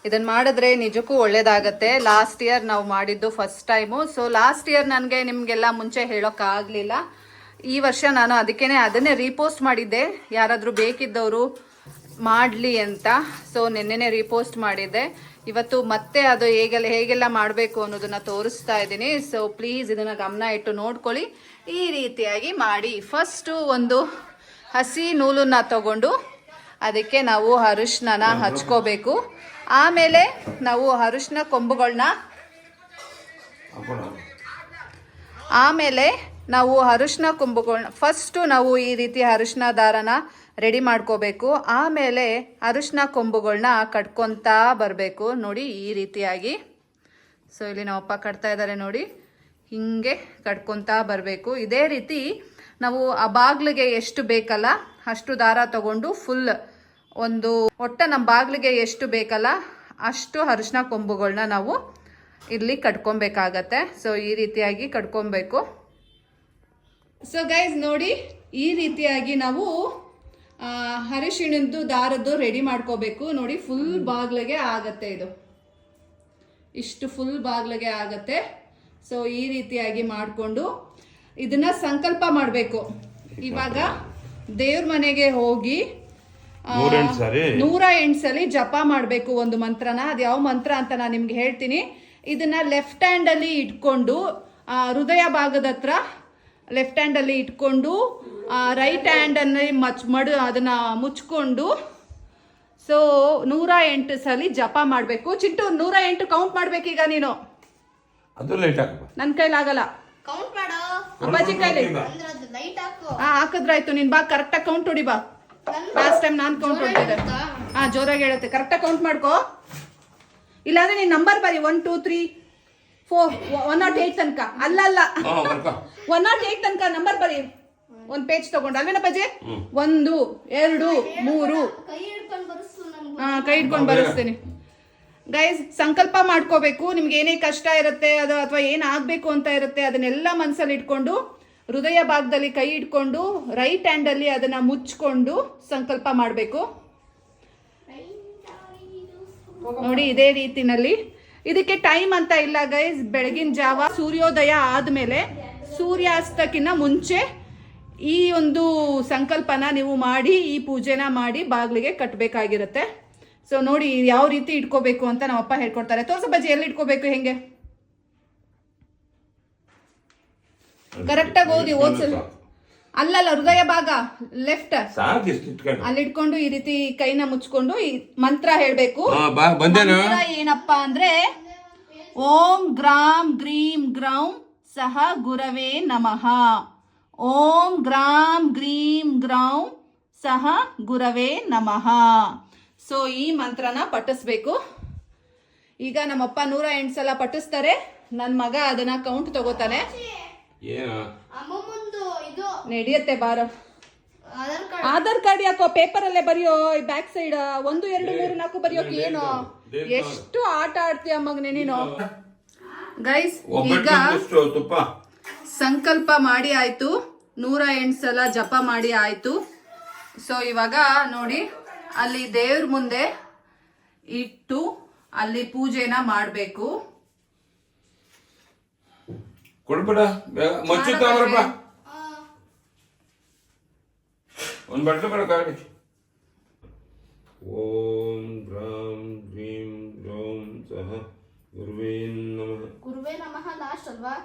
ಇದನ್ನು ಮಾಡಿದ್ರೆ ನಿಜಕ್ಕೂ ಒಳ್ಳೇದಾಗತ್ತೆ. ಲಾಸ್ಟ್ ಇಯರ್ ನಾವು ಮಾಡಿದ್ದು first time. So last year ನನಗೆ ನಿಮಗೆಲ್ಲ ಮುಂಚೆ ಹೇಳೋಕ್ಕಾಗಲಿಲ್ಲ. ಈ ವರ್ಷ ನಾನು ಅದನ್ನೇ ರೀಪೋಸ್ಟ್ ಮಾಡಿದ್ದೆ, ಯಾರಾದರೂ ಬೇಕಿದ್ದವರು ಮಾಡಲಿ ಅಂತ. ಸೊ ನಿನ್ನೆನೇ ರೀಪೋಸ್ಟ್ ಮಾಡಿದ್ದೆ. ಇವತ್ತು ಮತ್ತೆ ಅದು ಹೇಗೆಲ್ಲ ಮಾಡಬೇಕು ಅನ್ನೋದನ್ನು ತೋರಿಸ್ತಾ ಇದ್ದೀನಿ. ಸೊ ಪ್ಲೀಸ್ ಇದನ್ನು ಗಮನ ಇಟ್ಟು ನೋಡ್ಕೊಳ್ಳಿ. ಈ ರೀತಿಯಾಗಿ ಮಾಡಿ. ಫಸ್ಟು ಒಂದು ಹಸಿ ನೂಲನ್ನು ತಗೊಂಡು ಅದಕ್ಕೆ ನಾವು ಅರಿಶಿನ ಹಚ್ಕೋಬೇಕು. ಆಮೇಲೆ ನಾವು ಅರಿಶಿನ ಕೊಂಬುಗಳನ್ನ ಫಸ್ಟು ನಾವು ಈ ರೀತಿ ಅರಿಶಿನ ದಾರನ ರೆಡಿ ಮಾಡ್ಕೋಬೇಕು. ಆಮೇಲೆ ಅರಿಶಿನ ಕೊಂಬುಗಳನ್ನ ಕಟ್ಕೊತಾ ಬರಬೇಕು. ನೋಡಿ ಈ ರೀತಿಯಾಗಿ. ಸೊ ಇಲ್ಲಿ ನಮ್ಮಪ್ಪ ಕಟ್ತಾ ಇದ್ದಾರೆ ನೋಡಿ, ಹಿಂಗೆ ಕಟ್ಕೊತಾ ಬರಬೇಕು. ಇದೇ ರೀತಿ ನಾವು ಆ ಬಾಗಿಲಿಗೆ ಎಷ್ಟು ಬೇಕಲ್ಲ ಅಷ್ಟು ದಾರ ತಗೊಂಡು ಫುಲ್ ನಮ್ಮ ಬಾಗಿಲಿಗೆ ಎಷ್ಟು ಬೇಕಲ್ಲ ಅಷ್ಟು ಅರಿಶಿನ ಕೊಂಬುಗಳನ್ನ ನಾವು ಇಲ್ಲಿ ಕಟ್ಕೊಬೇಕಾಗತ್ತೆ. ಸೊ ಈ ರೀತಿಯಾಗಿ ಕಟ್ಕೊಬೇಕು. ಸೊ ಗೈಸ್ ನೋಡಿ, ಈ ರೀತಿಯಾಗಿ ನಾವು ಅರಿಶಿಣದ್ದು ದಾರದ್ದು ರೆಡಿ ಮಾಡ್ಕೋಬೇಕು. ನೋಡಿ ಫುಲ್ ಬಾಗಿಲಿಗೆ ಆಗತ್ತೆ, ಇದು ಇಷ್ಟು ಫುಲ್ ಬಾಗಿಲಿಗೆ ಆಗತ್ತೆ. ಸೊ ಈ ರೀತಿಯಾಗಿ ಮಾಡಿಕೊಂಡು ಇದನ್ನ ಸಂಕಲ್ಪ ಮಾಡಬೇಕು. ಇವಾಗ ದೇವ್ರ ಮನೆಗೆ ಹೋಗಿ 108 ಸಲ ಜಪ ಮಾಡಬೇಕು ಒಂದು ಮಂತ್ರನ. ಅದು ಯಾವ ಮಂತ್ರ ಅಂತ ನಾನು ನಿಮ್ಗೆ ಹೇಳ್ತೀನಿ. ಇದನ್ನ ಲೆಫ್ಟ್ ಹ್ಯಾಂಡಲ್ಲಿ ಇಟ್ಕೊಂಡು ಹೃದಯ ಭಾಗದ ಹತ್ರ ಲೆಫ್ಟ್ ಹ್ಯಾಂಡಲ್ಲಿ ಇಟ್ಕೊಂಡು ರೈಟ್ ಹ್ಯಾಂಡನ್ನು ಅದನ್ನು ಮುಚ್ಕೊಂಡು ಸೊ 108 ಸಲ ಜಪ ಮಾಡಬೇಕು. ಚಿಂಟು 108 ಕೌಂಟ್ ಮಾಡ್ಬೇಕೀಗ ನೀನು. ನನ್ನ ಕೈಲಾಗಲ್ಲ, ಕೌಂಟ್ ಮಾಡು. ಅಪ್ಪಾಜಿ ಕೈಲಿ ಲೈಟ್ ಹಾಕು. ಹಾಕಿದ್ರಾಯ್ತು. ನೀನ್ ಬಾ, ಕರೆಕ್ಟಾಗಿ ಕೌಂಟ್ ಹೊಡಿ ಬಾ. ಲಾಸ್ಟ್ ಟೈಮ್ ನಾನು ಕೌಂಟ್ ಹೊಡಿದೆ. ಜೋರಾಗಿ ಹೇಳುತ್ತೆ. ಕರೆಕ್ಟಾಗಿ ಕೌಂಟ್ ಮಾಡ್ಕೋ, ಇಲ್ಲಾಂದ್ರೆ ನೀನ್ ನಂಬರ್ ಬರಿ 1 2 3 4 108 ತನಕ. ಅಲ್ಲ 108 ತನಕ ನಂಬರ್ ಬರಿ. ಒಂದ್ ಪೇಜ್ ತಗೊಂಡು ಅಲ್ವೇನಪ್ಪಾಜಿ? 1 2 3 ಕೈ ಹಿಡ್ಕೊಂಡು ಬರ್ಸು. ನನ್ಗೆ ಕೈ ಹಿಡ್ಕೊಂಡು ಬರೆಸ್ತೀನಿ ಗೈಸ್. ಸಂಕಲ್ಪ ಮಾಡ್ಕೋಬೇಕು. ನಿಮ್ಗೆ ಏನೇ ಕಷ್ಟ ಇರುತ್ತೆ ಅದು ಅಥವಾ ಏನಾಗಬೇಕು ಅಂತ ಇರುತ್ತೆ ಅದನ್ನೆಲ್ಲ ಮನಸ್ಸಲ್ಲಿ ಇಟ್ಕೊಂಡು ಹೃದಯ ಭಾಗದಲ್ಲಿ ಕೈ ಇಟ್ಕೊಂಡು ರೈಟ್ ಹ್ಯಾಂಡಲ್ಲಿ ಅದನ್ನ ಮುಚ್ಕೊಂಡು ಸಂಕಲ್ಪ ಮಾಡಬೇಕು ನೋಡಿ. ಇದೇ ರೀತಿನಲ್ಲಿ ಇದಕ್ಕೆ ಟೈಮ್ ಅಂತ ಇಲ್ಲ ಗೈಸ್. ಬೆಳಗಿನ ಜಾವ ಸೂರ್ಯೋದಯ ಆದಮೇಲೆ ಸೂರ್ಯಾಸ್ತಕ್ಕಿಂತ ಮುಂಚೆ ಈ ಒಂದು ಸಂಕಲ್ಪನ ನೀವು ಮಾಡಿ ಈ ಪೂಜೆನ ಮಾಡಿ ಬಾಗಿಲಿಗೆ ಕಟ್ಟಬೇಕಾಗಿರುತ್ತೆ. ಸೊ ನೋಡಿ ಯಾವ ರೀತಿ ಇಟ್ಕೋಬೇಕು ಅಂತ ನಮ್ಮಪ್ಪ ಹೇಳ್ಕೊಡ್ತಾರೆ. ತೋರ್ಸ ಬಜ್ಜಿ ಎಲ್ಲಿ ಇಟ್ಕೋಬೇಕು ಹೆಂಗೆ ಕರೆಕ್ಟಾಗಿ ಓದ್ಸಲ್ ಅಲ್ಲಲ್ಲ ಹೃದಯ ಭಾಗ ಲೆಫ್ಟ್ ಅಲ್ಲಿ ಇಟ್ಕೊಂಡು ಈ ರೀತಿ ಕೈನ ಮುಚ್ಕೊಂಡು ಈ ಮಂತ್ರ ಹೇಳ್ಬೇಕು. ಮಂತ್ರ ಏನಪ್ಪಾ ಅಂದ್ರೆ ಓಂ ಗ್ರಾಮ್ ಗ್ರೀಂ ಗ್ರೌಂ ಸಹ ಗುರವೇ ನಮಃ. ಓಂ ಗ್ರಾಮ್ ಗ್ರೀಂ ಗ್ರೌಂ ಸಹ ಗುರವೇ ನಮಃ. ಸೊ ಈ ಮಂತ್ರನ ಪಠಿಸ್ಬೇಕು. ಈಗ ನಮ್ಮಪ್ಪ 108 ಸಲ ಪಠಿಸ್ತಾರೆ. ನನ್ನ ಮಗ ಅದನ್ನ ಕೌಂಟ್ ತಗೋತಾನೆ. ನಡೆಯುತ್ತೆ ಬಾರ. ಆಧಾರ್ ಕಾರ್ಡ್ ಯಾಕೋ ಪೇಪರ್ ಅಲ್ಲೇ ಬರೆಯೋ ಬ್ಯಾಕ್ ಸೈಡ್ 1 2 3 4 ಬರೆಯೋಕೆ ಏನು ಎಷ್ಟು ಆಟ ಆಡ್ತೀಯ ಮಗನೇ ನೀನು. ಗೈಸ್ ಈಗ ಸಂಕಲ್ಪ ಮಾಡಿ ಆಯ್ತು, 108 ಸಲ ಜಪ ಮಾಡಿ ಆಯ್ತು. ಸೊ ಇವಾಗ ನೋಡಿ ಅಲ್ಲಿ ದೇವ್ರ ಮುಂದೆ ಇಟ್ಟು ಅಲ್ಲಿ ಪೂಜೆನ ಮಾಡಬೇಕು. ಕೊಡ್ಬೇಡ ಮಚ್ಚು ತಗೊಳ್ರಪ್ಪ, ಒಂದು ಬಟ್ಟಲು ಕೊಡ ಗಾಡಿ. ಓಂ ಗ್ರಾಂ ಗ್ರೀಂ ಗ್ರೌಂ ಸಹ ಗುರುವೇ ನಮಃ. ಗುರುವೇ ನಮಃ ಲಾಸ್ಟ್ ಅಲ್ವಾ?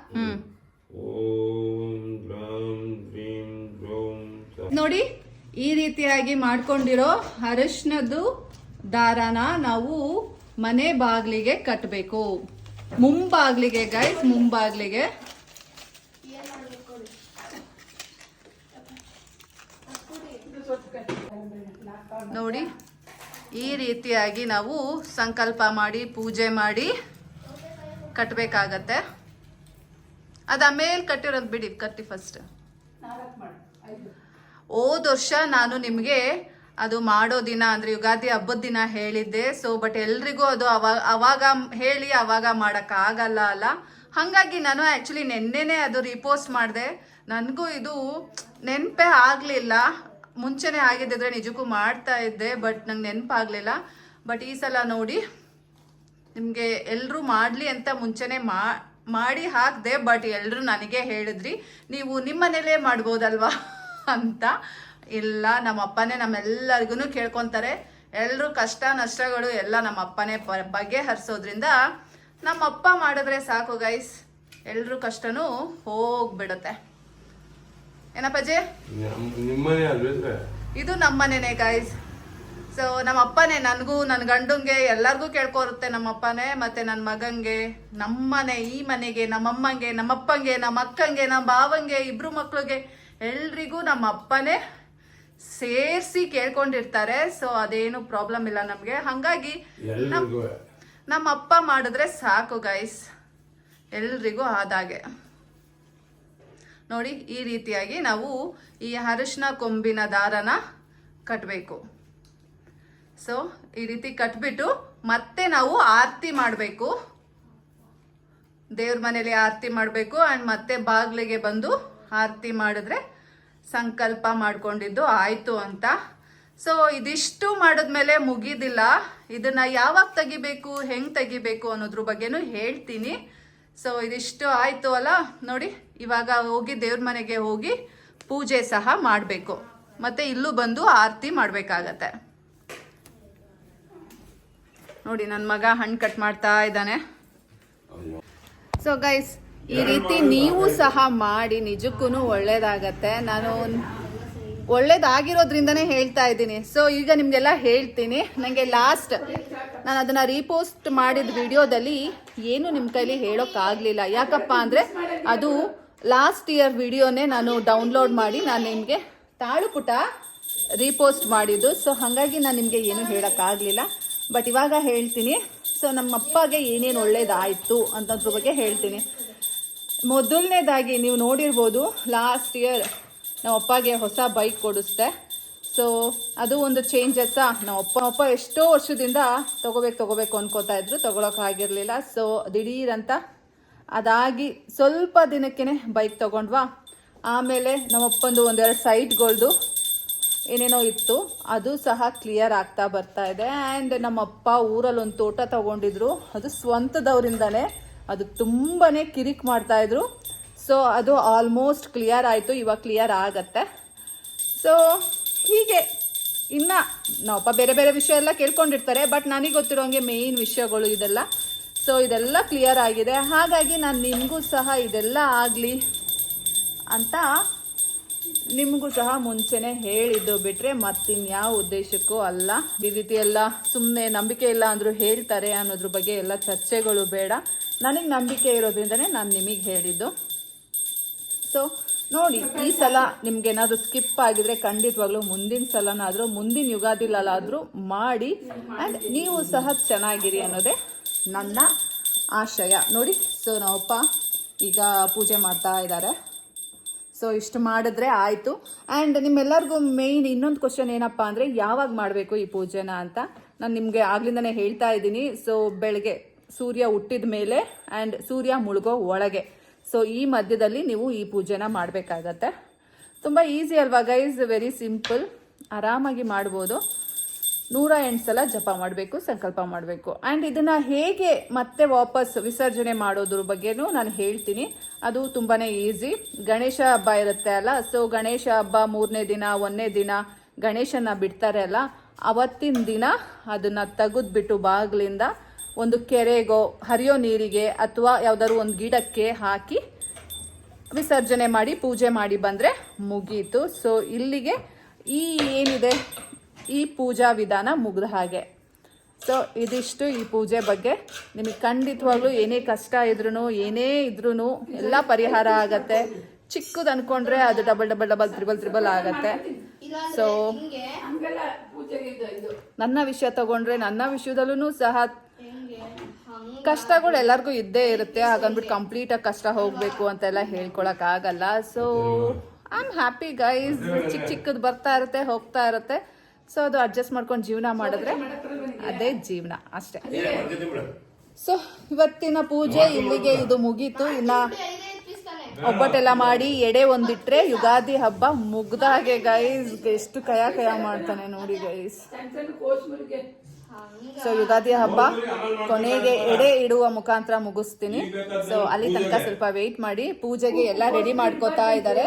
ಓಂ ಗ್ರಾಂ ಗ್ರೀಂ ಗ್ರೌಂ ಸಹ. ನೋಡಿ ಈ ರೀತಿಯಾಗಿ ಮಾಡ್ಕೊಂಡಿರೋ ಅರಿಶಿನದ್ದು ದಾರಾನ ನಾವು ಮನೆ ಬಾಗ್ಲಿಗೆ ಕಟ್ಟಬೇಕು. ಮುಂಬಾಗ್ಲಿಗೆ ಗೈಸ್, ಮುಂಬಾಗ್ಲಿಗೆ. ನೋಡಿ ಈ ರೀತಿಯಾಗಿ ನಾವು ಸಂಕಲ್ಪ ಮಾಡಿ ಪೂಜೆ ಮಾಡಿ ಕಟ್ಟಬೇಕಾಗತ್ತೆ. ಅದು ಆಮೇಲೆ ಕಟ್ಟಿರೋದು ಬಿಡಿ, ಕಟ್ಟಿ ಫಸ್ಟ್. ಹೋದ ವರ್ಷ ನಾನು ನಿಮಗೆ ಅದು ಮಾಡೋ ದಿನ ಅಂದರೆ ಯುಗಾದಿ ಹಬ್ಬದ ದಿನ ಹೇಳಿದ್ದೆ. ಸೊ ಬಟ್ ಎಲ್ರಿಗೂ ಅದು ಅವಾಗ ಹೇಳಿ ಅವಾಗ ಮಾಡೋಕ್ಕಾಗಲ್ಲ ಅಲ್ಲ. ಹಾಗಾಗಿ ನಾನು ಆ್ಯಕ್ಚುಲಿ ನೆನ್ನೆನೇ ಅದು ರಿಪೋಸ್ಟ್ ಮಾಡಿದೆ. ನನಗೂ ಇದು ನೆನಪೇ ಆಗಲಿಲ್ಲ. ಮುಂಚೆನೇ ಆಗಿದ್ದಿದ್ರೆ ನಿಜಕ್ಕೂ ಮಾಡ್ತಾ ಇದ್ದೆ, ಬಟ್ ನಂಗೆ ನೆನಪಾಗಲಿಲ್ಲ. ಬಟ್ ಈ ಸಲ ನೋಡಿ ನಿಮಗೆ ಎಲ್ಲರೂ ಮಾಡಲಿ ಅಂತ ಮುಂಚೆನೇ ಮಾಡಿ ಹಾಕಿದೆ. ಬಟ್ ಎಲ್ಲರೂ ನನಗೆ ಹೇಳಿದ್ರಿ ನೀವು ನಿಮ್ಮನೇಲೇ ಮಾಡ್ಬೋದಲ್ವಾ ಅಂತ. ಇಲ್ಲ, ನಮ್ಮ ಅಪ್ಪನೇ ನಮ್ಮೆಲ್ಲರಿಗೂ ಕೇಳ್ಕೊತಾರೆ. ಎಲ್ಲರೂ ಕಷ್ಟ ನಷ್ಟಗಳು ಎಲ್ಲ ನಮ್ಮ ಅಪ್ಪನೇ ಬಗೆಹರಿಸೋದ್ರಿಂದ ನಮ್ಮ ಅಪ್ಪ ಮಾಡಿದ್ರೆ ಸಾಕು ಗೈಸ್, ಎಲ್ರೂ ಕಷ್ಟನೂ ಹೋಗ್ಬಿಡುತ್ತೆ. ಏನಪ್ಪಾಜಿ? ಇದು ನಮ್ಮನೇನೆ ಗೈಸ್. ಸೊ ನಮ್ಮ ಅಪ್ಪನೇ ನನಗೂ ನನ್ನ ಗಂಡಂಗೆ ಎಲ್ಲರಿಗೂ ಕೇಳ್ಕೊರುತ್ತೆ. ನಮ್ಮ ಅಪ್ಪನೇ ಮತ್ತೆ ನನ್ನ ಮಗಂಗೆ, ನಮ್ಮನೆ ಈ ಮನೆಗೆ, ನಮ್ಮಮ್ಮಂಗೆ, ನಮ್ಮಪ್ಪಂಗೆ, ನಮ್ಮ ಅಕ್ಕಂಗೆ, ನಮ್ಮ ಭಾವಂಗೆ, 2 ಮಕ್ಳಿಗೆ ಎಲ್ರಿಗೂ ನಮ್ಮ ಅಪ್ಪನೇ ಸೇರಿಸಿ ಕೇಳ್ಕೊಂಡಿರ್ತಾರೆ. ಸೊ ಅದೇನು ಪ್ರಾಬ್ಲಮ್ ಇಲ್ಲ ನಮಗೆ. ಹಾಗಾಗಿ ನಮ್ಮ ಅಪ್ಪ ಮಾಡಿದ್ರೆ ಸಾಕು ಗೈಸ್, ಎಲ್ರಿಗೂ ಆದಾಗೆ. ನೋಡಿ ಈ ರೀತಿಯಾಗಿ ನಾವು ಈ ಅರಿಶಿನ ಕೊಂಬಿನ ದಾರನ ಕಟ್ಟಬೇಕು. ಸೊ ಈ ರೀತಿ ಕಟ್ಬಿಟ್ಟು ಮತ್ತೆ ನಾವು ಆರತಿ ಮಾಡಬೇಕು. ದೇವ್ರ ಮನೇಲಿ ಆರತಿ ಮಾಡಬೇಕು. ಆ್ಯಂಡ್ ಮತ್ತೆ ಬಾಗಿಲಿಗೆ ಬಂದು ಆರತಿ ಮಾಡಿದ್ರೆ ಸಂಕಲ್ಪ ಮಾಡ್ಕೊಂಡಿದ್ದು ಆಯಿತು ಅಂತ. ಸೊ ಇದಿಷ್ಟು ಮಾಡಿದ್ಮೇಲೆ ಮುಗಿದಿಲ್ಲ. ಇದನ್ನು ಯಾವಾಗ ತೆಗಿಬೇಕು, ಹೆಂಗೆ ತೆಗಿಬೇಕು ಅನ್ನೋದ್ರ ಬಗ್ಗೆನೂ ಹೇಳ್ತೀನಿ. ಸೊ ಇದಿಷ್ಟು ಆಯಿತು ಅಲ್ಲ. ನೋಡಿ ಇವಾಗ ಹೋಗಿ ದೇವ್ರ ಮನೆಗೆ ಹೋಗಿ ಪೂಜೆ ಸಹ ಮಾಡಬೇಕು. ಮತ್ತು ಇಲ್ಲೂ ಬಂದು ಆರತಿ ಮಾಡಬೇಕಾಗತ್ತೆ. ನೋಡಿ ನನ್ನ ಮಗ ಹಣ್ಣು ಕಟ್ ಮಾಡ್ತಾ ಇದ್ದಾನೆ. ಸೊ ಗೈಸ್ ಈ ರೀತಿ ನೀವು ಸಹ ಮಾಡಿ, ನಿಜಕ್ಕೂ ಒಳ್ಳೇದಾಗತ್ತೆ. ನಾನು ಒಳ್ಳೇದಾಗಿರೋದ್ರಿಂದನೇ ಹೇಳ್ತಾ ಇದ್ದೀನಿ. ಸೊ ಈಗ ನಿಮಗೆಲ್ಲ ಹೇಳ್ತೀನಿ. ನನಗೆ ಲಾಸ್ಟ್ ನಾನು ಅದನ್ನು ರೀಪೋಸ್ಟ್ ಮಾಡಿದ ವಿಡಿಯೋದಲ್ಲಿ ಏನು ನಿಮ್ಮ ಕೈಲಿ ಹೇಳೋಕ್ಕಾಗಲಿಲ್ಲ. ಯಾಕಪ್ಪ ಅಂದರೆ ಅದು ಲಾಸ್ಟ್ ಇಯರ್ ವಿಡಿಯೋನೇ ನಾನು ಡೌನ್ಲೋಡ್ ಮಾಡಿ ನಾನು ನಿಮಗೆ ತಾಳುಪುಟ ರೀಪೋಸ್ಟ್ ಮಾಡಿದ್ದು. ಸೊ ಹಾಗಾಗಿ ನಾನು ನಿಮಗೆ ಏನು ಹೇಳೋಕ್ಕಾಗಲಿಲ್ಲ. ಬಟ್ ಇವಾಗ ಹೇಳ್ತೀನಿ. ಸೊ ನಮ್ಮ ಅಪ್ಪಗೆ ಏನೇನು ಒಳ್ಳೇದಾಯಿತು ಅಂತದ್ರ ಬಗ್ಗೆ ಹೇಳ್ತೀನಿ. ಮೊದಲನೇದಾಗಿ ನೀವು ನೋಡಿರ್ಬೋದು, ಲಾಸ್ಟ್ ಇಯರ್ ನಮ್ಮ ಅಪ್ಪಗೆ ಹೊಸ ಬೈಕ್ ಕೊಡಿಸ್ದೆ. ಸೊ ಅದು ಒಂದು ಚೇಂಜಸ್ಸಾ. ನಮ್ಮಪ್ಪ ಎಷ್ಟೋ ವರ್ಷದಿಂದ ತೊಗೋಬೇಕು ಅನ್ಕೋತಾ ಇದ್ರು, ತೊಗೊಳಕ್ಕಾಗಿರಲಿಲ್ಲ. ಸೊ ದಿಢೀರಂತ ಅದಾಗಿ ಸ್ವಲ್ಪ ದಿನಕ್ಕೇ ಬೈಕ್ ತೊಗೊಂಡ್ವಾ. ಆಮೇಲೆ ನಮ್ಮಪ್ಪಂದು ಒಂದೆರಡು ಸೈಟ್ಗಳ್ದು ಏನೇನೋ ಇತ್ತು, ಅದು ಸಹ ಕ್ಲಿಯರ್ ಆಗ್ತಾ ಬರ್ತಾ ಇದೆ. ಆ್ಯಂಡ್ ನಮ್ಮಪ್ಪ ಊರಲ್ಲಿ ಒಂದು ತೋಟ ತೊಗೊಂಡಿದ್ರು, ಅದು ಸ್ವಂತದವರಿಂದನೇ. ಅದು ತುಂಬಾ ಕಿರಿಕ್ ಮಾಡ್ತಾಯಿದ್ರು. ಸೊ ಅದು ಆಲ್ಮೋಸ್ಟ್ ಕ್ಲಿಯರ್ ಆಯಿತು, ಇವಾಗ ಕ್ಲಿಯರ್ ಆಗತ್ತೆ. ಸೊ ಹೀಗೆ ಇನ್ನು ನಾವಪ್ಪ ಬೇರೆ ಬೇರೆ ವಿಷಯ ಎಲ್ಲ ಕೇಳ್ಕೊಂಡಿರ್ತಾರೆ, ಬಟ್ ನನಗೆ ಗೊತ್ತಿರೋಂಗೆ ಮೇಯ್ನ್ ವಿಷಯಗಳು ಇದೆಲ್ಲ. ಸೊ ಇದೆಲ್ಲ ಕ್ಲಿಯರ್ ಆಗಿದೆ. ಹಾಗಾಗಿ ನಾನು ನಿಮಗೂ ಸಹ ಇದೆಲ್ಲ ಆಗಲಿ ಅಂತ ನಿಮಗೂ ಸಹ ಮುಂಚೆನೇ ಹೇಳಿದ್ದು ಬಿಟ್ಟರೆ ಮತ್ತಿನ್ಯಾವ ಉದ್ದೇಶಕ್ಕೂ ಅಲ್ಲ. ಈ ರೀತಿ ಎಲ್ಲ ಸುಮ್ಮನೆ ನಂಬಿಕೆ ಇಲ್ಲ ಅಂದರೂ ಹೇಳ್ತಾರೆ ಅನ್ನೋದ್ರ ಬಗ್ಗೆ ಎಲ್ಲ ಚರ್ಚೆಗಳು ಬೇಡ. ನನಗೆ ನಂಬಿಕೆ ಇರೋದ್ರಿಂದನೇ ನಾನು ನಿಮಗೆ ಹೇಳಿದ್ದು. ಸೊ ನೋಡಿ, ಈ ಸಲ ನಿಮ್ಗೇನಾದರೂ ಸ್ಕಿಪ್ ಆಗಿದ್ರೆ ಖಂಡಿತವಾಗ್ಲೂ ಮುಂದಿನ ಸಲನಾದರೂ ಮುಂದಿನ ಯುಗಾದಿಲಾದರೂ ಮಾಡಿ. ಆ್ಯಂಡ್ ನೀವು ಸಹ ಚೆನ್ನಾಗಿರಿ ಅನ್ನೋದೇ ನನ್ನ ಆಶಯ. ನೋಡಿ, ಸೊ ನಮ್ಮಪ್ಪ ಈಗ ಪೂಜೆ ಮಾಡ್ತಾ ಇದ್ದಾರೆ. ಸೊ ಇಷ್ಟು ಮಾಡಿದ್ರೆ ಆಯಿತು. ಆ್ಯಂಡ್ ನಿಮ್ಮೆಲ್ಲರಿಗೂ ಮೇಯ್ನ್ ಇನ್ನೊಂದು ಕ್ವಶನ್ ಏನಪ್ಪ ಅಂದರೆ, ಯಾವಾಗ ಮಾಡಬೇಕು ಈ ಪೂಜೆನ ಅಂತ ನಾನು ನಿಮಗೆ ಆಗ್ಲಿಂದನೇ ಹೇಳ್ತಾ ಇದ್ದೀನಿ. ಸೊ ಬೆಳಗ್ಗೆ ಸೂರ್ಯ ಹುಟ್ಟಿದ ಮೇಲೆ ಆ್ಯಂಡ್ ಸೂರ್ಯ ಮುಳುಗೋ ಒಳಗೆ, ಸೊ ಈ ಮಧ್ಯದಲ್ಲಿ ನೀವು ಈ ಪೂಜೆನ ಮಾಡಬೇಕಾಗತ್ತೆ. ತುಂಬ ಈಸಿ ಅಲ್ವಾ ಗೈಸ್, ವೆರಿ ಸಿಂಪಲ್, ಆರಾಮಾಗಿ ಮಾಡ್ಬೋದು. 108 ಸಲ ಜಪ ಮಾಡಬೇಕು, ಸಂಕಲ್ಪ ಮಾಡಬೇಕು. ಆ್ಯಂಡ್ ಇದನ್ನು ಹೇಗೆ ಮತ್ತೆ ವಾಪಸ್ ವಿಸರ್ಜನೆ ಮಾಡೋದ್ರ ಬಗ್ಗೆನೂ ನಾನು ಹೇಳ್ತೀನಿ. ಅದು ತುಂಬಾ ಈಸಿ. ಗಣೇಶ ಹಬ್ಬ ಇರುತ್ತೆ ಅಲ್ಲ, ಸೊ ಗಣೇಶ ಹಬ್ಬ 3ನೇ ದಿನ 1ನೇ ದಿನ ಗಣೇಶನ ಬಿಡ್ತಾರೆ ಅಲ್ಲ, ಅವತ್ತಿನ ದಿನ ಅದನ್ನು ತೆಗೆದ್ಬಿಟ್ಟು ಬಾಗಿಲಿಂದ ಒಂದು ಕೆರೆಗೋ ಹರಿಯೋ ನೀರಿಗೆ ಅಥವಾ ಯಾವುದಾದ್ರು ಒಂದು ಗಿಡಕ್ಕೆ ಹಾಕಿ ವಿಸರ್ಜನೆ ಮಾಡಿ ಪೂಜೆ ಮಾಡಿ ಬಂದರೆ ಮುಗೀತು. ಸೊ ಇಲ್ಲಿಗೆ ಈ ಏನಿದೆ ಈ ಪೂಜಾ ವಿಧಾನ ಮುಗಿದ ಹಾಗೆ. ಸೊ ಇದಿಷ್ಟು ಈ ಪೂಜೆ ಬಗ್ಗೆ. ನಿಮಗೆ ಖಂಡಿತವಾಗ್ಲೂ ಏನೇ ಕಷ್ಟ ಇದ್ರೂ ಏನೇ ಇದ್ರೂ ಎಲ್ಲ ಪರಿಹಾರ ಆಗತ್ತೆ. ಚಿಕ್ಕದು ಅಂದ್ಕೊಂಡ್ರೆ ಅದು ತ್ರಿಬಲ್ ಆಗತ್ತೆ. ಸೊ ನನ್ನ ವಿಷಯ ತಗೊಂಡ್ರೆ ನನ್ನ ವಿಷಯದಲ್ಲೂ ಸಹ ಕಷ್ಟಗಳು ಎಲ್ಲರಿಗೂ ಇದ್ದೇ ಇರುತ್ತೆ. ಹಾಗಂದ್ಬಿಟ್ಟು ಕಂಪ್ಲೀಟಾಗಿ ಕಷ್ಟ ಹೋಗಬೇಕು ಅಂತೆಲ್ಲ ಹೇಳ್ಕೊಳಕ್ಕಾಗಲ್ಲ. So I am happy guys. ಚಿಕ್ಕದು ಬರ್ತಾ ಇರುತ್ತೆ, ಹೋಗ್ತಾ ಇರುತ್ತೆ. ಸೊ ಅದು ಅಡ್ಜಸ್ಟ್ ಮಾಡ್ಕೊಂಡು ಜೀವನ ಮಾಡಿದ್ರೆ ಅದೇ ಜೀವನ ಅಷ್ಟೇ. ಸೊ ಇವತ್ತಿನ ಪೂಜೆ ಇಲ್ಲಿಗೆ ಇದು ಮುಗೀತು. ಇನ್ನು ಒಬ್ಬಟ್ಟೆಲ್ಲ ಮಾಡಿ ಎಡೆ ಒಂದಿಟ್ರೆ ಯುಗಾದಿ ಹಬ್ಬ ಮುಗ್ದಾಗೆ ಗೈಸ್. ಎಷ್ಟು ಕಯ ಮಾಡ್ತಾನೆ ನೋಡಿ ಗೈಸ್. ಸೊ ಯುಗಾದಿ ಹಬ್ಬ ಕೊನೆಗೆ ಎಡೆ ಇಡುವ ಮುಖಾಂತರ ಮುಗಿಸ್ತೀನಿ. ಸೊ ಅಲ್ಲಿ ತನಕ ಸ್ವಲ್ಪ ವೆಯ್ಟ್ ಮಾಡಿ. ಪೂಜೆಗೆ ಎಲ್ಲ ರೆಡಿ ಮಾಡ್ಕೋತಾ ಇದ್ದಾರೆ.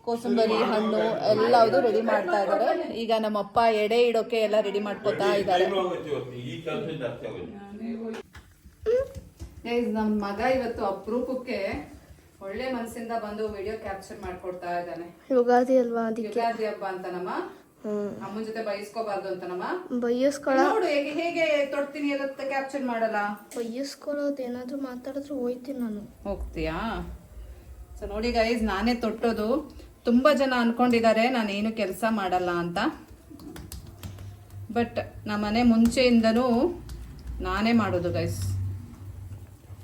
ಕೋಸಂಬರಿ ಹಣ್ಣು ಎಲ್ಲವುದು ರೆಡಿ ಮಾಡ್ತಾ ಇದ್ದಾರೆ. ಈಗ ನಮ್ಮಪ್ಪ ಎಡೆ ಇಡೋಕೆ ಎಲ್ಲ ರೆಡಿ ಮಾಡ್ಕೋತಾ ಇದ್ದಾರೆ. ನಮ್ಮ ಮಗ ಇವತ್ತು ಅಪರೂಪಕ್ಕೆ ಒಳ್ಳೆ ಮನಸ್ಸಿಂದ ಬಂದು ವಿಡಿಯೋ ಕ್ಯಾಪ್ಚರ್ ಮಾಡ್ಕೊಡ್ತಾ ಇದ್ದಾನೆ. ಯುಗಾದಿ ಅಲ್ವಾ, ಯುಗಾದಿ ಹಬ್ಬ ಅಂತನಮ್ಮ, ಅಮ್ಮನ ಜೊತೆ ಬಯಸ್ಕೋಬಾರ್ದು ಅಂತನಮ್ಮ. ಬೈಸ್ಕೊಳ್ಳೋದು ಹೇಗೆ ತೊಡ್ತೀನಿ ಎಲ್ಲ ಕ್ಯಾಪ್ಚರ್ ಮಾಡಲ್ಲ. ಬೈಸ್ಕೊಳ್ಳೋದು ಏನಾದ್ರು ಮಾತಾಡಿದ್ರೆ ಹೋಯ್ತೀನಿ ನಾನು. ಹೋಗ್ತೀಯಾ? ಸೊ ನೋಡಿ ಗೈಸ್, ನಾನೇ ತೊಟ್ಟೋದು. ತುಂಬ ಜನ ಅನ್ಕೊಂಡಿದ್ದಾರೆ ನಾನೇನು ಕೆಲಸ ಮಾಡಲ್ಲ ಅಂತ. ಬಟ್ ನಮ್ಮನೆ ಮುಂಚೆಯಿಂದನೂ ನಾನೇ ಮಾಡೋದು ಗೈಸ್.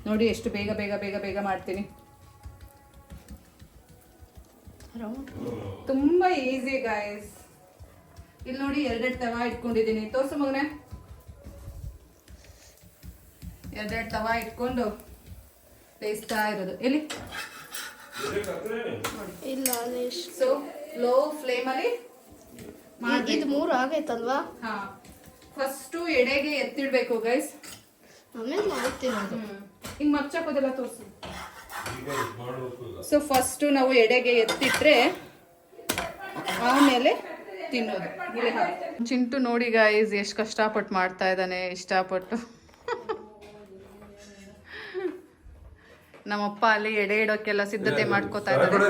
ನೋಡಿ ಎಷ್ಟು ಬೇಗ ಬೇಗ ಬೇಗ ಬೇಗ ಮಾಡ್ತೀನಿ. ತುಂಬ ಈಸಿ ಗೈಸ್. ಇಲ್ಲಿ ನೋಡಿ 2 ತವಾ ಇಟ್ಕೊಂಡಿದ್ದೀನಿ. ತೋರ್ಸು ಮಗನೇ. 2 ತವಾ ಇಟ್ಕೊಂಡು ಬೇಯಿಸ್ತಾ ಇರೋದು. ಎಲ್ಲಿ ಇಲ್ಲ, ಸೊ ಲೋ ಫ್ಲೇಮಲ್ಲಿ ಇದು 3 ಆಗೈತಲ್ವಾ? ಹಾ, ಫಸ್ಟು ಎಡೆಗೆ ಎತ್ತಿಡ್ಬೇಕು ಗೈಸ್. ಆಮೇಲೆ ಮಾಡ್ತೀನಿ ಅದು. ಹಿಂಗೆ ಮರ್ಚಾಕೋದೆಲ್ಲ ತೋರಿಸು. ಸೊ ಫಸ್ಟು ನಾವು ಎಡೆಗೆ ಎತ್ತಿಟ್ರೆ ಆಮೇಲೆ ತಿನ್ನೋದು. ಚಿಂಟು ನೋಡಿ ಗೈಸ್ ಎಷ್ಟು ಕಷ್ಟಪಟ್ಟು ಮಾಡ್ತಾ ಇದ್ದಾನೆ, ಇಷ್ಟಪಟ್ಟು. ನಮ್ಮಪ್ಪ ಅಲ್ಲಿ ಎಡೆ ಇಡೋಕ್ಕೆಲ್ಲ ಸಿದ್ಧತೆ ಮಾಡ್ಕೋತಾ ಇದ್ದಾರೆ.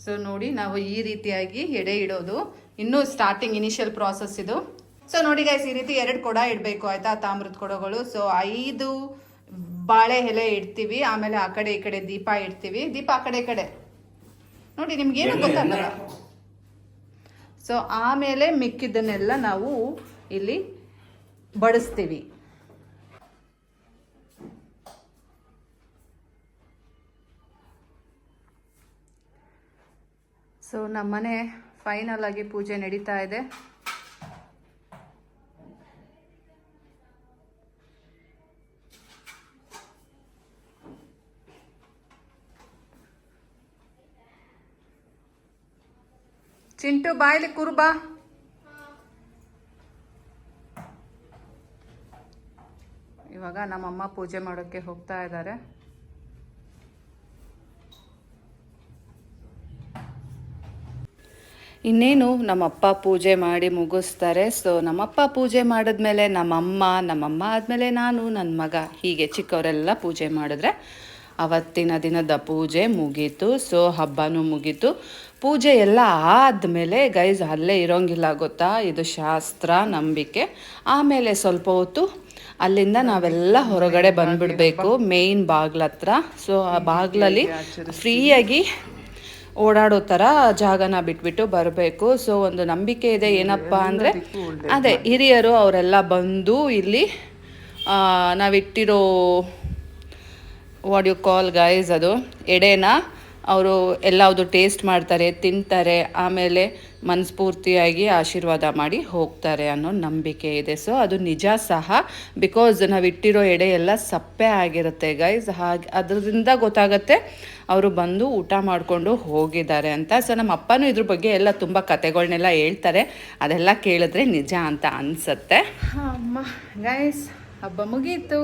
ಸೊ ನೋಡಿ, ನಾವು ಈ ರೀತಿಯಾಗಿ ಎಡೆ ಇಡೋದು ಇನ್ನೂ ಸ್ಟಾರ್ಟಿಂಗ್ ಇನಿಷಿಯಲ್ ಪ್ರಾಸೆಸ್ ಇದು. ಸೊ ನೋಡಿ ಗೈಸ್, ಈ ರೀತಿ 2 ಕೊಡ ಇಡಬೇಕು ಆಯ್ತಾ, ತಾಮ್ರದ ಕೊಡಗಳು. ಸೊ 5 ಬಾಳೆ ಎಲೆ ಇಡ್ತೀವಿ. ಆಮೇಲೆ ಆ ಕಡೆ ಈ ಕಡೆ ದೀಪ ಇಡ್ತೀವಿ. ದೀಪ ಆ ಕಡೆ ಈ ಕಡೆ ನೋಡಿ, ನಿಮ್ಗೇನು ಗೊತ್ತಾಗಲ್ಲ. ಸೊ ಆಮೇಲೆ ಮಿಕ್ಕಿದ್ದನ್ನೆಲ್ಲ ನಾವು ಇಲ್ಲಿ ಬಡಿಸ್ತೀವಿ. ಸೊ ನಮ್ಮನೆ ಫೈನಲ್ ಆಗಿ ಪೂಜೆ ನಡೀತಾ ಇದೆ. ಚಿಂಟು ಬಾಯ್ಲಿ ಕುರುಬಾ. ಇವಾಗ ನಮ್ಮಮ್ಮ ಪೂಜೆ ಮಾಡೋಕ್ಕೆ ಹೋಗ್ತಾ ಇದ್ದಾರೆ. ಇನ್ನೇನು ನಮ್ಮಪ್ಪ ಪೂಜೆ ಮಾಡಿ ಮುಗಿಸ್ತಾರೆ. ಸೊ ನಮ್ಮಪ್ಪ ಪೂಜೆ ಮಾಡಿದ್ಮೇಲೆ ನಮ್ಮಮ್ಮ ಆದಮೇಲೆ ನಾನು, ನನ್ನ ಮಗ, ಹೀಗೆ ಚಿಕ್ಕವರೆಲ್ಲ ಪೂಜೆ ಮಾಡಿದ್ರೆ ಅವತ್ತಿನ ದಿನದ ಪೂಜೆ ಮುಗೀತು. ಸೊ ಹಬ್ಬನೂ ಮುಗೀತು. ಪೂಜೆ ಎಲ್ಲ ಆದಮೇಲೆ ಗೈಸ್ ಅಲ್ಲೇ ಇರೋಂಗಿಲ್ಲ ಗೊತ್ತಾ, ಇದು ಶಾಸ್ತ್ರ ನಂಬಿಕೆ. ಆಮೇಲೆ ಸ್ವಲ್ಪ ಹೊತ್ತು ಅಲ್ಲಿಂದ ನಾವೆಲ್ಲ ಹೊರಗಡೆ ಬಂದುಬಿಡಬೇಕು ಮೇಯ್ನ್ ಬಾಗ್ಲ ಹತ್ರ. ಸೊ ಆ ಬಾಗ್ಲಲ್ಲಿ ಫ್ರೀಯಾಗಿ ಓಡಾಡೋ ಥರ ಜಾಗನ ಬಿಟ್ಬಿಟ್ಟು ಬರಬೇಕು. ಸೊ ಒಂದು ನಂಬಿಕೆ ಇದೆ, ಏನಪ್ಪ ಅಂದರೆ ಅದೇ ಹಿರಿಯರು ಅವರೆಲ್ಲ ಬಂದು ಇಲ್ಲಿ ನಾವಿಟ್ಟಿರೋ ವಾಟ್ ಯು ಕಾಲ್ ಗೈಸ್, ಅದು ಎಡೆನ ಅವರು ಎಲ್ಲವುದು ಟೇಸ್ಟ್ ಮಾಡ್ತಾರೆ, ತಿಂತಾರೆ, ಆಮೇಲೆ ಮನಸ್ಫೂರ್ತಿಯಾಗಿ ಆಶೀರ್ವಾದ ಮಾಡಿ ಹೋಗ್ತಾರೆ ಅನ್ನೋ ನಂಬಿಕೆ ಇದೆ. ಸೊ ಅದು ನಿಜ ಸಹ, ಬಿಕಾಸ್ ನಾವಿಟ್ಟಿರೋ ಎಡೆ ಎಲ್ಲ ಸಪ್ಪೆ ಆಗಿರುತ್ತೆ ಗೈಸ್. ಹಾಗೆ ಅದರಿಂದ ಗೊತ್ತಾಗುತ್ತೆ ಅವರು ಬಂದು ಊಟ ಮಾಡಿಕೊಂಡು ಹೋಗಿದ್ದಾರೆ ಅಂತ. ಸೊ ನಮ್ಮ ಅಪ್ಪನೂ ಇದ್ರ ಬಗ್ಗೆ ಎಲ್ಲ ತುಂಬ ಕತೆಗಳನ್ನೆಲ್ಲ ಹೇಳ್ತಾರೆ, ಅದೆಲ್ಲ ಕೇಳಿದ್ರೆ ನಿಜ ಅಂತ ಅನಿಸುತ್ತೆ. ಅಮ್ಮ ಗೈಸ್, ಹಬ್ಬ ಮುಗೀತು.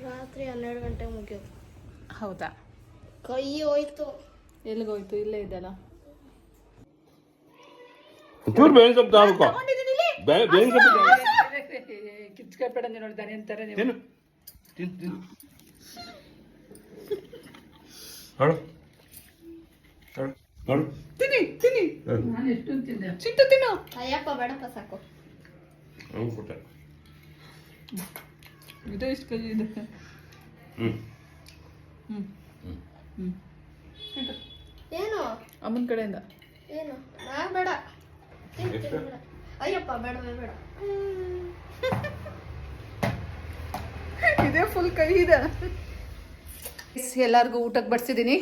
ರಾತ್ರಿ 12 ಗಂಟೆ ಮುಗಿಯೋದು. ಹೌದಾ? ಕೈ ಹೋಯ್ತು. ಎಲ್ಲಿಗೋಯ್ತು? ಇಲ್ಲೇ ಇದ್ದಲ್ಲ. ಚೂರು ಬೇವಿನ ಸೊಪ್ಪು ತಗೋಬೇಕು. ಬೇವಿನ ಸೊಪ್ಪು ಕಿಚ್ಕಬೇಡ, ನೋಡಿದಾನೆ ಅಂತಾರೆ ನೀವು. ತಿನ್ನು ತಿನ್ನು ತಿನ್ನು. ನೋಡು ನೋಡು, ತಿನ್ನಿ ತಿನ್ನಿ. ನಾನು ಎಷ್ಟು ತಿಂದೆ? ಚಿಂಟು ತಿನ್ನು. ಅಯ್ಯಪ್ಪ ಬೇಡಪ್ಪ, ಸಾಕು. ಅವ್ನು ಕೊಟ್ಟ. ಇದು ಇಷ್ಟು ಕೈ ಇದೆ. ಏನು ಅಮ್ಮನ ಕಡೆಯಿಂದ ಏನು? ನಾ ಬೇಡ. ಅಯ್ಯಪ್ಪ ಬೇಡವೇ ಬೇಡ. ಇದೇ ಫುಲ್ ಕೈ ಇದೆ. ಎಲ್ಲರಿಗೂ ಊಟಕ್ಕೆ ಬಡಿಸಿದ್ದೀನಿ.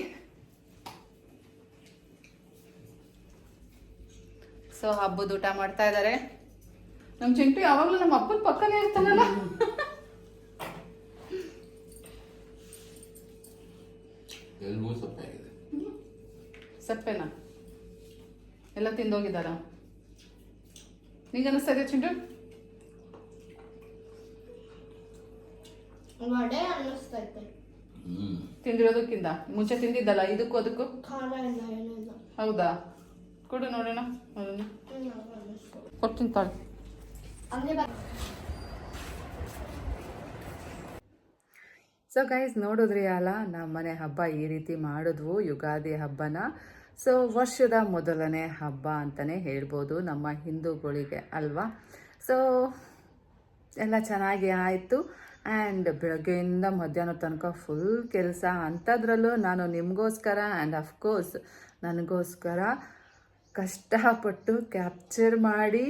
ಸೊ ಹಬ್ಬದ ಊಟ ಮಾಡ್ತಾ ಇದ್ದಾರೆ. ನಮ್ಮ ಚಿಂಟು ಯಾವಾಗಲೂ ನಮ್ಮ ಅಪ್ಪನ ಪಕ್ಕನೇ ಇರ್ತಾನಲ್ಲ. ಸಪ್ಪೆನಾ ಎಲ್ಲ ತಿಂದೋಗಿದ್ದಾರ? ನಿಂಗೆ ಅನಿಸ್ತಾ ಇದೆ ಚಿಂಟು? ವಡೆ ಅನ್ನಿಸ್ತೈತೆ. ತಿಂದಿರೋದಕ್ಕಿಂತ ಮುಂಚೆ ತಿಂದಿದ್ದಲ್ಲ, ಇದಕ್ಕೂ ಅದಕ್ಕೂ ಖಾರ ಇಲ್ಲ, ಏನಿಲ್ಲ. ಹೌದಾ? ಕೊಡು ನೋಡೋಣ. ನೋಡೋಣ, ಕೊಡ್ತೀನಿ ತಾಳಿ. ಸೊ ಗೈಸ್, ನೋಡಿದ್ರಿ ಅಲ್ಲ ನಮ್ಮನೆ ಹಬ್ಬ ಈ ರೀತಿ ಮಾಡಿದ್ವು, ಯುಗಾದಿ ಹಬ್ಬನ. ಸೊ ವರ್ಷದ ಮೊದಲನೇ ಹಬ್ಬ ಅಂತಲೇ ಹೇಳ್ಬೋದು ನಮ್ಮ ಹಿಂದೂಗಳಿಗೆ ಅಲ್ವಾ. ಸೊ ಎಲ್ಲ ಚೆನ್ನಾಗಿ ಆಯಿತು. ಆ್ಯಂಡ್ ಬೆಳಗ್ಗೆಯಿಂದ ಮಧ್ಯಾಹ್ನ ತನಕ ಫುಲ್ ಕೆಲಸ. ಅಂಥದ್ರಲ್ಲೂ ನಾನು ನಿಮಗೋಸ್ಕರ ಆ್ಯಂಡ್ ಅಫ್ಕೋರ್ಸ್ ನನಗೋಸ್ಕರ ಕಷ್ಟಪಟ್ಟು ಕ್ಯಾಪ್ಚರ್ ಮಾಡಿ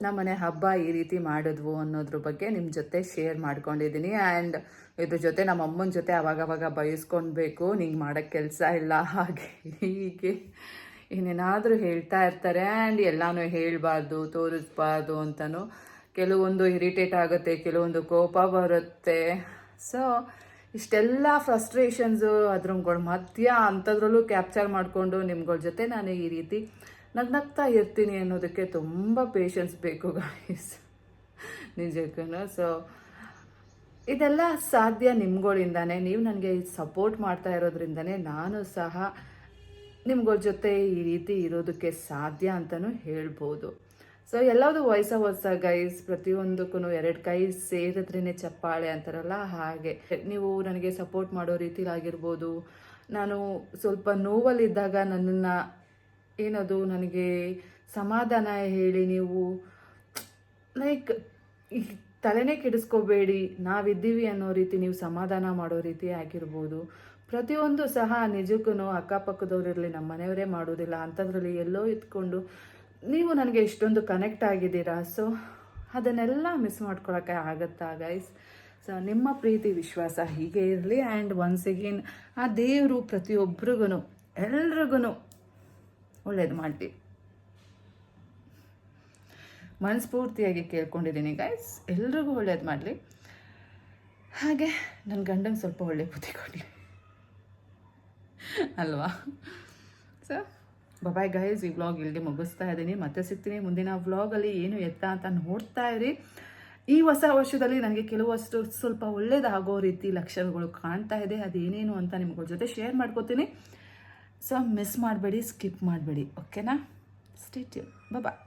ನಮ್ಮನೆ ಹಬ್ಬ ಈ ರೀತಿ ಮಾಡಿದ್ವು ಅನ್ನೋದ್ರ ಬಗ್ಗೆ ನಿಮ್ಮ ಜೊತೆ ಶೇರ್ ಮಾಡ್ಕೊಂಡಿದ್ದೀನಿ. ಆ್ಯಂಡ್ ಇದ್ರ ಜೊತೆ ನಮ್ಮ ಅಮ್ಮನ ಜೊತೆ ಅವಾಗವಾಗ ಬಯಸ್ಕೊಳ್ಬೇಕು, ನಿಂಗೆ ಮಾಡೋಕ್ಕೆ ಕೆಲಸ ಇಲ್ಲ, ಹಾಗೆ ಹೀಗೆ ಇನ್ನೇನಾದರೂ ಹೇಳ್ತಾ ಇರ್ತಾರೆ. ಆ್ಯಂಡ್ ಎಲ್ಲನೂ ಹೇಳಬಾರ್ದು, ತೋರಿಸ್ಬಾರ್ದು ಅಂತಲೂ ಕೆಲವೊಂದು ಇರಿಟೇಟ್ ಆಗುತ್ತೆ, ಕೆಲವೊಂದು ಕೋಪ ಬರುತ್ತೆ. ಸೊ ಇಷ್ಟೆಲ್ಲ ಫ್ರಸ್ಟ್ರೇಷನ್ಸು ಅದ್ರಗಳ ಮಧ್ಯ ಅಂಥದ್ರಲ್ಲೂ ಕ್ಯಾಪ್ಚರ್ ಮಾಡಿಕೊಂಡು ನಿಮ್ಗಳ ಜೊತೆ ನಾನು ಈ ರೀತಿ ನಗ್ನಗ್ತಾ ಇರ್ತೀನಿ ಅನ್ನೋದಕ್ಕೆ ತುಂಬ ಪೇಷನ್ಸ್ ಬೇಕು ಗಾಯ್ಸ್, ನಿಜಕ್ಕೂ. ಸೊ ಇದೆಲ್ಲ ಸಾಧ್ಯ ನಿಮ್ಗಳಿಂದಾನೇ, ನೀವು ನನಗೆ ಸಪೋರ್ಟ್ ಮಾಡ್ತಾ ಇರೋದ್ರಿಂದನೇ ನಾನು ಸಹ ನಿಮ್ಗಳ ಜೊತೆ ಈ ರೀತಿ ಇರೋದಕ್ಕೆ ಸಾಧ್ಯ ಅಂತಲೂ ಹೇಳ್ಬೋದು. ಸೊ ಎಲ್ಲದೂ ಹೊಸ ಗೈಸ್, ಪ್ರತಿಯೊಂದಕ್ಕೂ 2 ಕೈ ಸೇರಿದ್ರೇ ಚಪ್ಪಾಳೆ ಅಂತಾರಲ್ಲ, ಹಾಗೆ ನೀವು ನನಗೆ ಸಪೋರ್ಟ್ ಮಾಡೋ ರೀತಿಲಾಗಿರ್ಬೋದು. ನಾನು ಸ್ವಲ್ಪ ನೋವಲ್ಲಿದ್ದಾಗ ನನ್ನನ್ನು ಏನದು ನನಗೆ ಸಮಾಧಾನ ಹೇಳಿ ನೀವು ಲೈಕ್ ತಲೆನೇ ಕೆಡಿಸ್ಕೋಬೇಡಿ, ನಾವಿದ್ದೀವಿ ಅನ್ನೋ ರೀತಿ ನೀವು ಸಮಾಧಾನ ಮಾಡೋ ರೀತಿ ಆಗಿರ್ಬೋದು. ಪ್ರತಿಯೊಂದು ಸಹ ನಿಜಕ್ಕೂ ಅಕ್ಕಪಕ್ಕದವರಿರಲಿ, ನಮ್ಮ ಮನೆಯವರೇ ಮಾಡೋದಿಲ್ಲ, ಅಂಥದ್ರಲ್ಲಿ ಎಲ್ಲೋ ಇದ್ಕೊಂಡು ನೀವು ನನಗೆ ಇಷ್ಟೊಂದು ಕನೆಕ್ಟ್ ಆಗಿದ್ದೀರಾ. ಸೊ ಅದನ್ನೆಲ್ಲ ಮಿಸ್ ಮಾಡ್ಕೊಳಕ್ಕೆ ಆಗುತ್ತಾ ಗೈಸ್? ಸೊ ನಿಮ್ಮ ಪ್ರೀತಿ ವಿಶ್ವಾಸ ಹೀಗೆ ಇರಲಿ. ಆ್ಯಂಡ್ ಒನ್ಸ್ ಅಗೇನ್ ಆ ದೇವರು ಪ್ರತಿಯೊಬ್ಬರಿಗೂ ಎಲ್ರಿಗೂ ಒಳ್ಳೇದು ಮಾಡಲಿ ಮನಸ್ಫೂರ್ತಿಯಾಗಿ ಕೇಳ್ಕೊಂಡಿದ್ದೀನಿ ಗೈಸ್. ಎಲ್ರಿಗೂ ಒಳ್ಳೇದು ಮಾಡಲಿ. ಹಾಗೆ ನನ್ನ ಗಂಡಂಗೆ ಸ್ವಲ್ಪ ಒಳ್ಳೆ ಬುದ್ಧಿ ಕೊಡಲಿ ಅಲ್ವಾ. ಸೊ ಬಾಯ್ ಗೈಸ್, ಈ ವ್ಲಾಗ್ ಇಲ್ಲಿಗೆ ಮುಗಿಸ್ತಾ ಇದ್ದೀನಿ. ಮತ್ತೆ ಸಿಗ್ತೀನಿ ಮುಂದಿನ ವ್ಲಾಗಲ್ಲಿ. ಏನು ಎತ್ತ ಅಂತ ನೋಡ್ತಾ ಇರಿ. ಈ ಹೊಸ ವರ್ಷದಲ್ಲಿ ನನಗೆ ಕೆಲವಷ್ಟು ಸ್ವಲ್ಪ ಒಳ್ಳೇದಾಗೋ ರೀತಿ ಲಕ್ಷಣಗಳು ಕಾಣ್ತಾ ಇದೆ. ಅದೇನೇನು ಅಂತ ನಿಮ್ಗಳ ಜೊತೆ ಶೇರ್ ಮಾಡ್ಕೋತೀನಿ. ಸೊ ಮಿಸ್ ಮಾಡಬೇಡಿ, ಸ್ಕಿಪ್ ಮಾಡಬೇಡಿ, ಓಕೆನಾ? Stay tune. ಬಾಯ್.